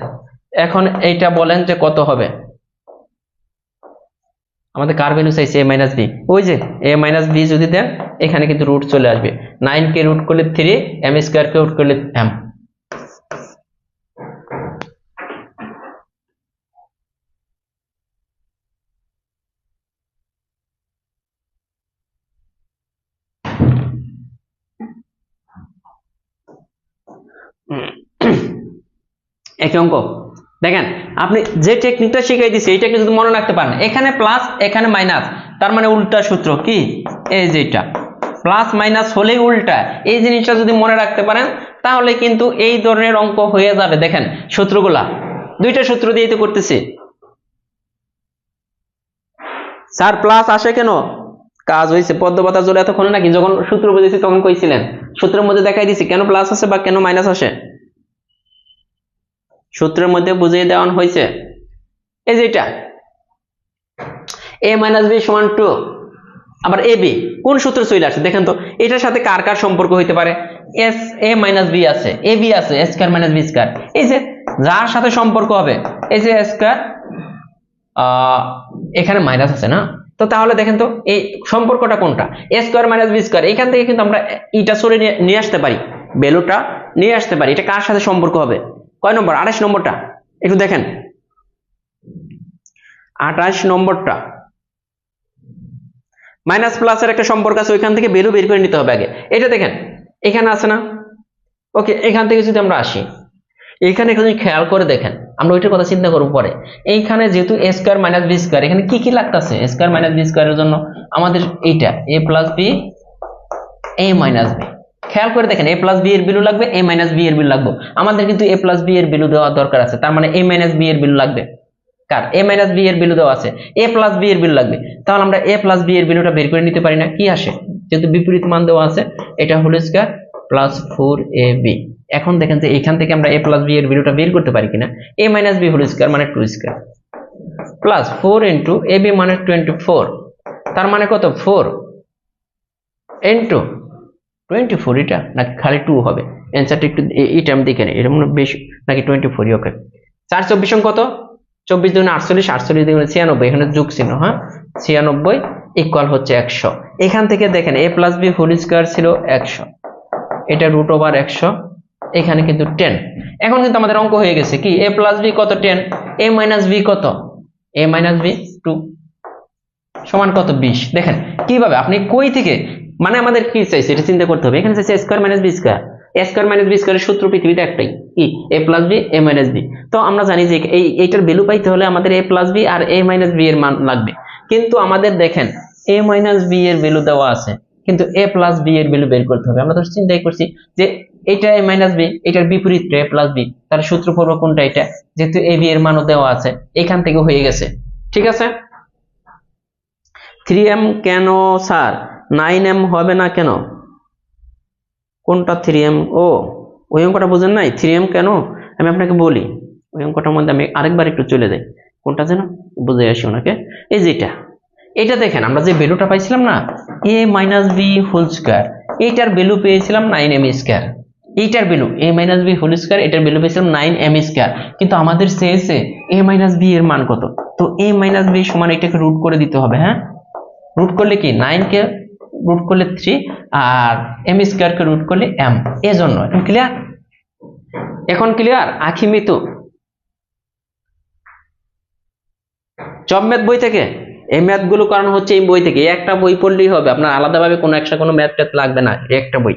এখন এইটা বলেন যে কত হবে? আমাদের কার ভ্যালু চাইছে a মাইনাস বি, ওই যে a মাইনাস বি যদি দেন এখানে কিন্তু রুট চলে আসবে। 9 কে রুট করলে 3, m স্কয়ার কে রুট করলে m। একই অঙ্ক দেখেন, আপনি যে টেকনিকটা শিখাই দিছি এই টেকনিক যদি মনে রাখতে পারেন, এখানে প্লাস এখানে মাইনাস, তার মানে উল্টা সূত্র কি, এই যেটা প্লাস মাইনাস হলেই উল্টা, এই জিনিসটা যদি মনে রাখতে পারেন তাহলে কিন্তু এই ধরনের অঙ্ক হয়ে যাবে। দেখেন সূত্রগুলা, দুইটা সূত্র দিয়ে তো করতেছি। স্যার প্লাস আসে কেন? কাজ হয়েছে, পদ্মপাতা জোরে এতক্ষণ নাকি যখন সূত্র বুঝেছি তখন কইছিলেন, সূত্রের মধ্যে দেখাই দিছি কেন প্লাস আসে বা কেন মাইনাস আসে, সূত্রের মধ্যে বুঝিয়ে দেওয়া হয়েছে। এই যে এটা a মাইনাস বি সমান 2, আবার এ বি কোন সূত্র চলে আসে দেখেন তো, এটার সাথে কার কার সম্পর্ক হইতে পারে? এস এ মাইনাস বি আছে, এ বি আছে, এ স্কয়ার মাইনাস বি স্কয়ার। এই যে যার সাথে সম্পর্ক হবে, এই যে স্কয়ার, এখানে মাইনাস আছে না, তো তাহলে দেখেন তো এই সম্পর্কটা কোনটা, এ স্কয়ার মাইনাস বি স্কয়ার। এখান থেকে কিন্তু আমরা এটা সরে নিয়ে আসতে পারি, ভ্যালুটা নিয়ে আসতে পারি। এটা কার সাথে সম্পর্ক হবে? কয় নম্বর? 28 নম্বরটা একটু দেখেন, 28 নম্বরটা মাইনাস প্লাসের একটা সম্পর্ক আছে, ওইখান থেকে ভ্যালু বের করে নিতে হবে আগে। এটা দেখেন এখানে আছে না, ওকে, এখান থেকে যদি আমরা আসি, এইখানে একটু খেয়াল করে দেখেন, আমরা ওইটার কথা চিন্তা করবো পরে। এইখানে যেহেতু এ স্কয়ার মাইনাস বি স্কয়ার, এখানে কি কি লাগতেছে? এ স্কয়ার মাইনাস বি স্কয়ারের জন্য আমাদের এইটা এ প্লাস বি, এ মাইনাস বি। খেয়াল করে দেখেন, এ প্লাস বি এর ভ্যালু লাগবে, এ মাইনাস বি এর ভ্যালু লাগবে। আমাদের কিন্তু এ প্লাস বি এর ভ্যালু দেওয়া দরকার আছে, তার মানে এ মাইনাস বি এর ভ্যালু লাগবে। কার? এ মাইনাস বি এর ভ্যালু দেওয়া আছে, এ প্লাস বি এর ভ্যালু লাগবে। তাহলে আমরা এ প্লাস বি এর ভ্যালুটা বের করে নিতে পারি না? কি আসে? যেহেতু বিপরীত মান দেওয়া আছে, এটা হোল স্কয়ার প্লাস 4ab। এখন দেখেন যে এখান থেকে আমরা এ প্লাস বি এর ভ্যালুটা বের করতে পারি কিনা। এ মাইনাস বি হোল স্কয়ার মানে 2 square plus 4 into A B মানে 24, তার মানে কত? 4 ইন্টু 24, এটা নাকি খালি 2 হবে? অ্যান্সারটা একটু এই টাইম দেখে নেই, এটা মনে বেশি নাকি 24? ওকে, 4 24 কত? 24 দুগুণে 48, 48 দুগুণে 96, এখানে যোগ চিহ্ন, হ্যাঁ 96 ইকুয়াল হচ্ছে 100। এখান থেকে দেখেন এ প্লাস বি হোল স্কয়ার ছিল 100, এটা রুট ওভার 100, এখানে কিন্তু 10। এখন কিন্তু আমাদের অঙ্ক হয়ে গেছে কি, এ প্লাস বি কত? 10, এ মাইনাস বি কত? এ মাইনাস বি 2 সমান কত? 20। দেখেন কিভাবে আপনি কই থেকে, মানে আমাদের কি চাইছে এটা চিন্তা করতে হবে। এখানে চাইছে স্কয়ার মাইনাস বি স্কয়ার, এ স্কয়ার মাইনাস বি স্কয়ারের সূত্র পৃথিবীতে একটাই, কি? এ plus B A minus B. তো আমরা জানি যে এইটার ভ্যালু পাইতে হলে আমাদের এ প্লাস বি আর এ মাইনাস বি এর মান লাগবে। কিন্তু আমাদের দেখেন এ মাইনাস বি এর ভ্যালু দেওয়া আছে, কিন্তু এ প্লাস বি এর ভ্যালু বের করতে হবে। আমরা তো চিন্তাই করছি যে এটা এ মাইনাস বি, এটার বিপরীত এ প্লাস বি, তার সূত্র পড়বো কোনটা? এটা, যেহেতু এ বি এর মানও দেওয়া আছে এখান থেকে হয়ে গেছে। ঠিক আছে, 3m কেন স্যার? 9m হবে না কেন? কোনটা 3m? ও ওই অঙ্কটা বুঝেন নাই, 3m কেন? আমি আপনাকে বলি, ওই অঙ্কটার মধ্যে আমি আরেকবার একটু চলে যাই, কোনটা যেন বুঝে আসি ওনাকে। এই যেটা, এটা দেখেন আমরা যে ভ্যালুটা পাইছিলাম না, a minus B whole square, এইটার ভ্যালু পেয়েছিলাম 9m স্কয়ার। এইটার value a minus B whole square, এটার ভ্যালু পেয়েছিলাম 9m স্কয়ার। কিন্তু আমাদের চেয়েছে a মাইনাস বি এর মান কত? তো a মাইনাস বি সমান এটাকে রুট করে দিতে হবে। হ্যাঁ, রুট করলে কি 9 কে রুট করলে 3 আর m স্কয়ার কে রুট করলে m, এজন্য। এখন ক্লিয়ার? এখন ক্লিয়ার? আখি মিতু জব ম্যাথ বই থেকে এই ম্যাথ গুলো কারণ হচ্ছে এই বই থেকে, একটা বই পড়লেই হবে, আপনার আলাদাভাবে কোনো একটা কোনো ম্যাথ ট্যাথ লাগবে না, একটা বই।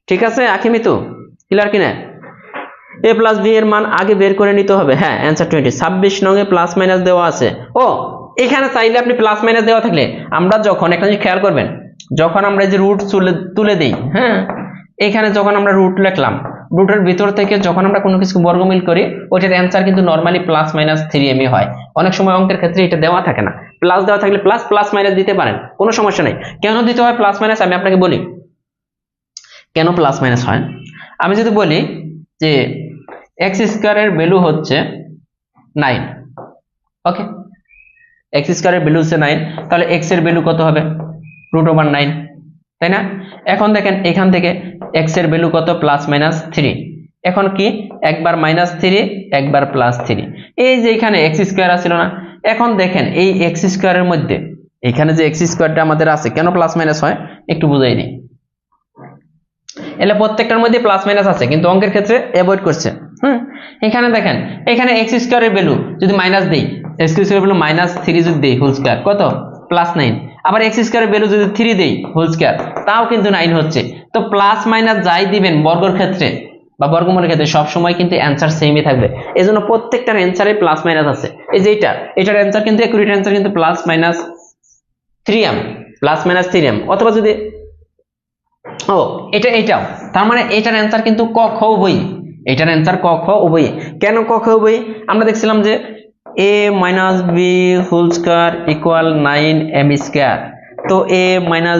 ঠিক আছে আখি মিতু, ক্লিয়ার কিনা? এ প্লাস বি এর মান আগে বের করে নিতে হবে। হ্যাঁ অ্যান্সার 20। 26 নঙে প্লাস মাইনাস দেওয়া আছে। ও এখানে চাইলে আপনি প্লাস মাইনাস দেওয়া থাকলে, আমরা যখন একটা জিনিস খেয়াল করবেন, যখন আমরা এই যে রুট তুলে দিই, হ্যাঁ, এখানে যখন আমরা রুট লিখলাম, রুটের ভিতর থেকে যখন আমরা কোনো কিছু বর্গমূল করি, ওইটার অ্যান্সার কিন্তু নরমালি +-3m হয়। অনেক সময় অঙ্কের ক্ষেত্রে এটা দেওয়া থাকে না, প্লাস দেওয়া থাকলে প্লাস প্লাস মাইনাস দিতে পারেন, কোনো সমস্যা নেই। কেন দিতে হয় প্লাস মাইনাস আমি আপনাকে বলি কেন প্লাস মাইনাস হয়। আমি যদি বলি যে x স্কয়ারের ভ্যালু হচ্ছে 9, ওকে, x স্কয়ারের ভ্যালু হচ্ছে 9, তাহলে x এর ভ্যালু কত হবে √9, তাই না? এখন দেখেন এখান থেকে x এর ভ্যালু কত +-3, এখন কি একবার -3 একবার +3, এই যে এখানে x স্কয়ার ছিল না, এখন দেখেন এই x স্কয়ারের মধ্যে এখানে যে x স্কয়ারটা আমাদের আছে কেন প্লাস মাইনাস হয় একটু বুঝাই দিই। এলে প্রত্যেকটার মধ্যে প্লাস মাইনাস আছে কিন্তু অঙ্কের ক্ষেত্রে অ্যাভয়েড করছে। এখানে দেখেন এখানে x স্কয়ারের ভ্যালু যদি মাইনাস দেই, x স্কয়ারের ভ্যালু -3 যদি দেই হোল স্কয়ার কত +9, আবার x স্কয়ারের ভ্যালু যদি 3 দেই হোল স্কয়ার তাও কিন্তু 9 হচ্ছে। তো প্লাস মাইনাস যাই দিবেন বর্গের ক্ষেত্রে বা বর্গমূলের ক্ষেত্রে সব সময় কিন্তু অ্যানসার সেমই থাকবে, এজন্য প্রত্যেকটার অ্যানসারে প্লাস মাইনাস আছে। এই যে এটার অ্যানসার কিন্তু একুরেট অ্যানসার কিন্তু +-3m অথবা যদি এটাও, তার মানে এটার অ্যানসার কিন্তু ক খ উভয়ই, এটার অ্যানসার ক খ উভয়ই। কেন ক খ উভয়ই? আমরা দেখছিলাম যে a - b whole square = 9m², তো a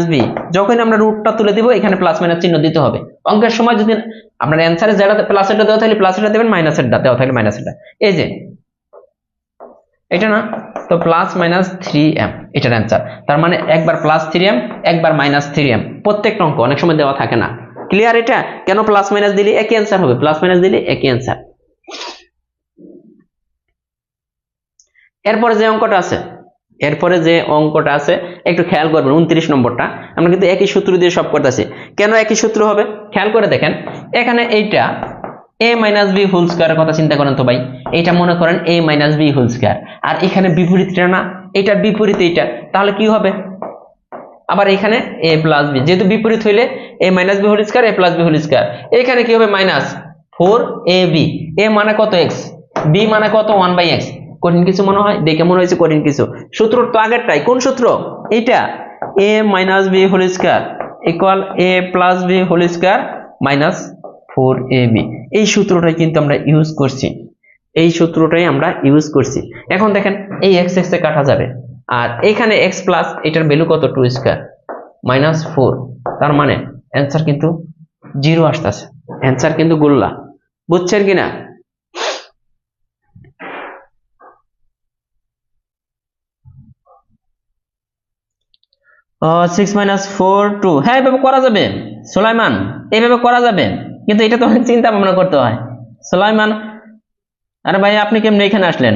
- b যখন আমরা রুটটা তুলে দিব এখানে প্লাস মাইনাস চিহ্ন দিতে হবে। অঙ্কের সময় যদি আপনার অ্যানসারে যেটা প্লাসেরটা দেওয়া থাকলে প্লাসেরটা দেবেন, মাইনাসেরটা দেওয়া থাকলে মাইনাসেরটা, এই যে এটা না, তো +-3m এটার অ্যানসার। তার মানে একবার +3m একবার -3m, প্রত্যেকটা অঙ্ক অনেক সময় দেওয়া থাকে না। ক্লিয়ার? এটা কেন প্লাস মাইনাস দিলে একই অ্যানসার হবে, প্লাস মাইনাস দিলে একই অ্যানসার। এরপরে যে অঙ্কটা আছে একটু খেয়াল করবেন, 29 নম্বরটা আমরা কিন্তু একই সূত্র দিয়ে সব করতেছি। কেন একই সূত্র হবে খেয়াল করে দেখেন, এখানে এইটা a - b হোল স্কয়ারের কথা চিন্তা করেন তো ভাই, এইটা মনে করেন a - b হোল স্কয়ার, আর এখানে বিপরীতটা না, এটার বিপরীত এইটা, তাহলে কি হবে আবার এখানে a + b, যেহেতু বিপরীত হইলে a - b whole square a + b whole square, এখানে কি হবে -4ab, a মানে কত x, b মানে কত 1/x। কঠিন কিছু মনে হয়? দেখে মনে হয়েছে কঠিন কিছু, সূত্র তো আগেরটাই। কোন সূত্র এইটা? a - b whole square = a + b whole square -4ab, এই সূত্রটাই কিন্তু আমরা ইউজ করছি, এখন দেখেন এই x এ কাটা যাবে, আর এখানে x প্লাস এটার ভ্যালু কত 2 স্কয়ার -4, তার মানে অ্যানসার কিন্তু 0 আসতেছে, অ্যানসার কিন্তু গোল্লা। বুঝছেন কিনা? ও 6 - 4 2, হ্যাঁ এভাবে করা যাবে সুলাইমান, এইভাবে করা যাবে, কিন্তু এটা তো অনেক চিন্তা ভাবনা করতে হয় সুলাইমান। আরে ভাই আপনি কেমনে এখানে আসলেন?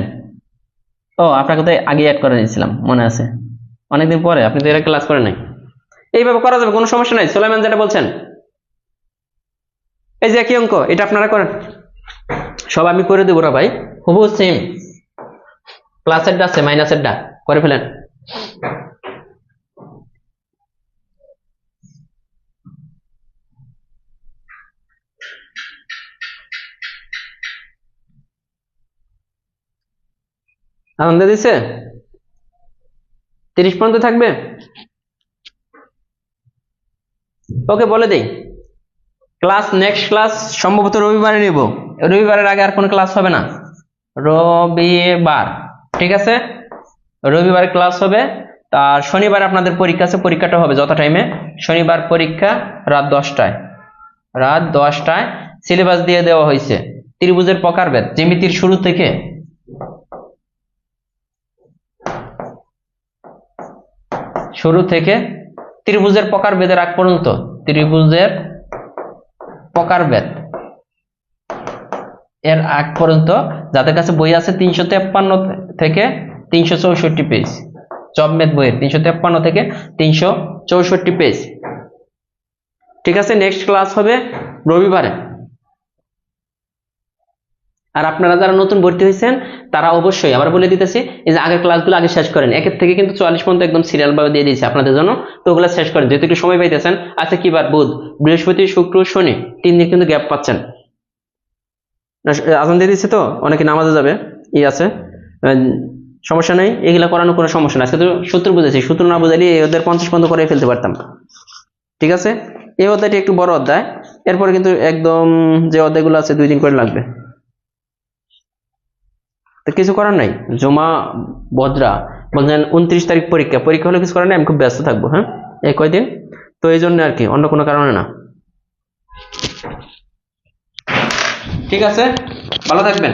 ও আপনাকে তো আগে অ্যাড করে দিয়েছিলাম মনে আছে, অনেকদিন পরে, আপনি তো এর ক্লাস করেন নাই। এইভাবে করা যাবে, কোনো সমস্যা নাই সুলাইমান যেটা বলছেন। এই যে একই অঙ্ক, এটা আপনারা করেন, সব আমি করে দেবো না ভাই, হুবহু সেম, প্লাসেরটা আছে মাইনাসেরটা করে ফেলেন। আনন্দ দিছে 30 পর্যন্ত থাকবে, ওকে বলে দেই ক্লাস, নেক্সট ক্লাস সম্ভবত রবিবারে নিব, রবিবারের আগে আর কোনো ক্লাস হবে না, রবিবার, ঠিক আছে, রবিবার ক্লাস হবে। আর শনিবার আপনাদের পরীক্ষা আছে, পরীক্ষাটা হবে যত টাইমে, শনিবার পরীক্ষা রাত 10টায়, সিলেবাস দিয়ে দেওয়া হয়েছে ত্রিভুজের প্রকারভেদ, জ্যামিতির শুরু থেকে ত্রিভুজের প্রকারভেদের আগ পর্যন্ত, ত্রিভুজের প্রকারভেদ এর আগ পর্যন্ত যাদের কাছে বই আছে 353 থেকে 364 পেজ, জবমেদ বইয়ের 353 থেকে 364 পেজ, ঠিক আছে। নেক্সট ক্লাস হবে রবিবারে। আর আপনারা যারা নতুন ভর্তি হয়েছেন তারা অবশ্যই আবার বলে দিতেছি, এই যে আগের ক্লাসগুলো আগে শেষ করেন, 1 থেকে কিন্তু 44 পর্যন্ত একদম সিরিয়াল ভাবে দিয়ে দিয়েছি আপনাদের জন্য, তো ওগুলো শেষ করেন, যেহেতু একটু সময় পাইতেছেন। আচ্ছা কি বার? বুধ, বৃহস্পতি, শুক্র, শনি, 3 দিন কিন্তু গ্যাপ পাচ্ছেন। আজান দিয়ে দিচ্ছে তো অনেকে নামাজে যাবে, আছে সমস্যা নেই, এগুলা করানোর কোনো সমস্যা না। আজকে তো সূত্র বুঝেছি, সূত্র না বুঝালি এই অধ্যায় 50 পর্যন্ত করে ফেলতে পারতাম। ঠিক আছে, এই অধ্যায়টি একটু বড় অধ্যায়, এরপরে কিন্তু একদম যে অধ্যায়গুলো আছে 2 দিন করে লাগবে। তো কিছু করার নাই, জমা বদরা বলছেন 29 তারিখ পরীক্ষা, পরীক্ষা হলে কিছু করার নাই, আমি খুব ব্যস্ত থাকবো। হ্যাঁ, এই কয়দিন, তো এই জন্য আর কি, অন্য কোনো কারণে না। ঠিক আছে, ভালো থাকবেন।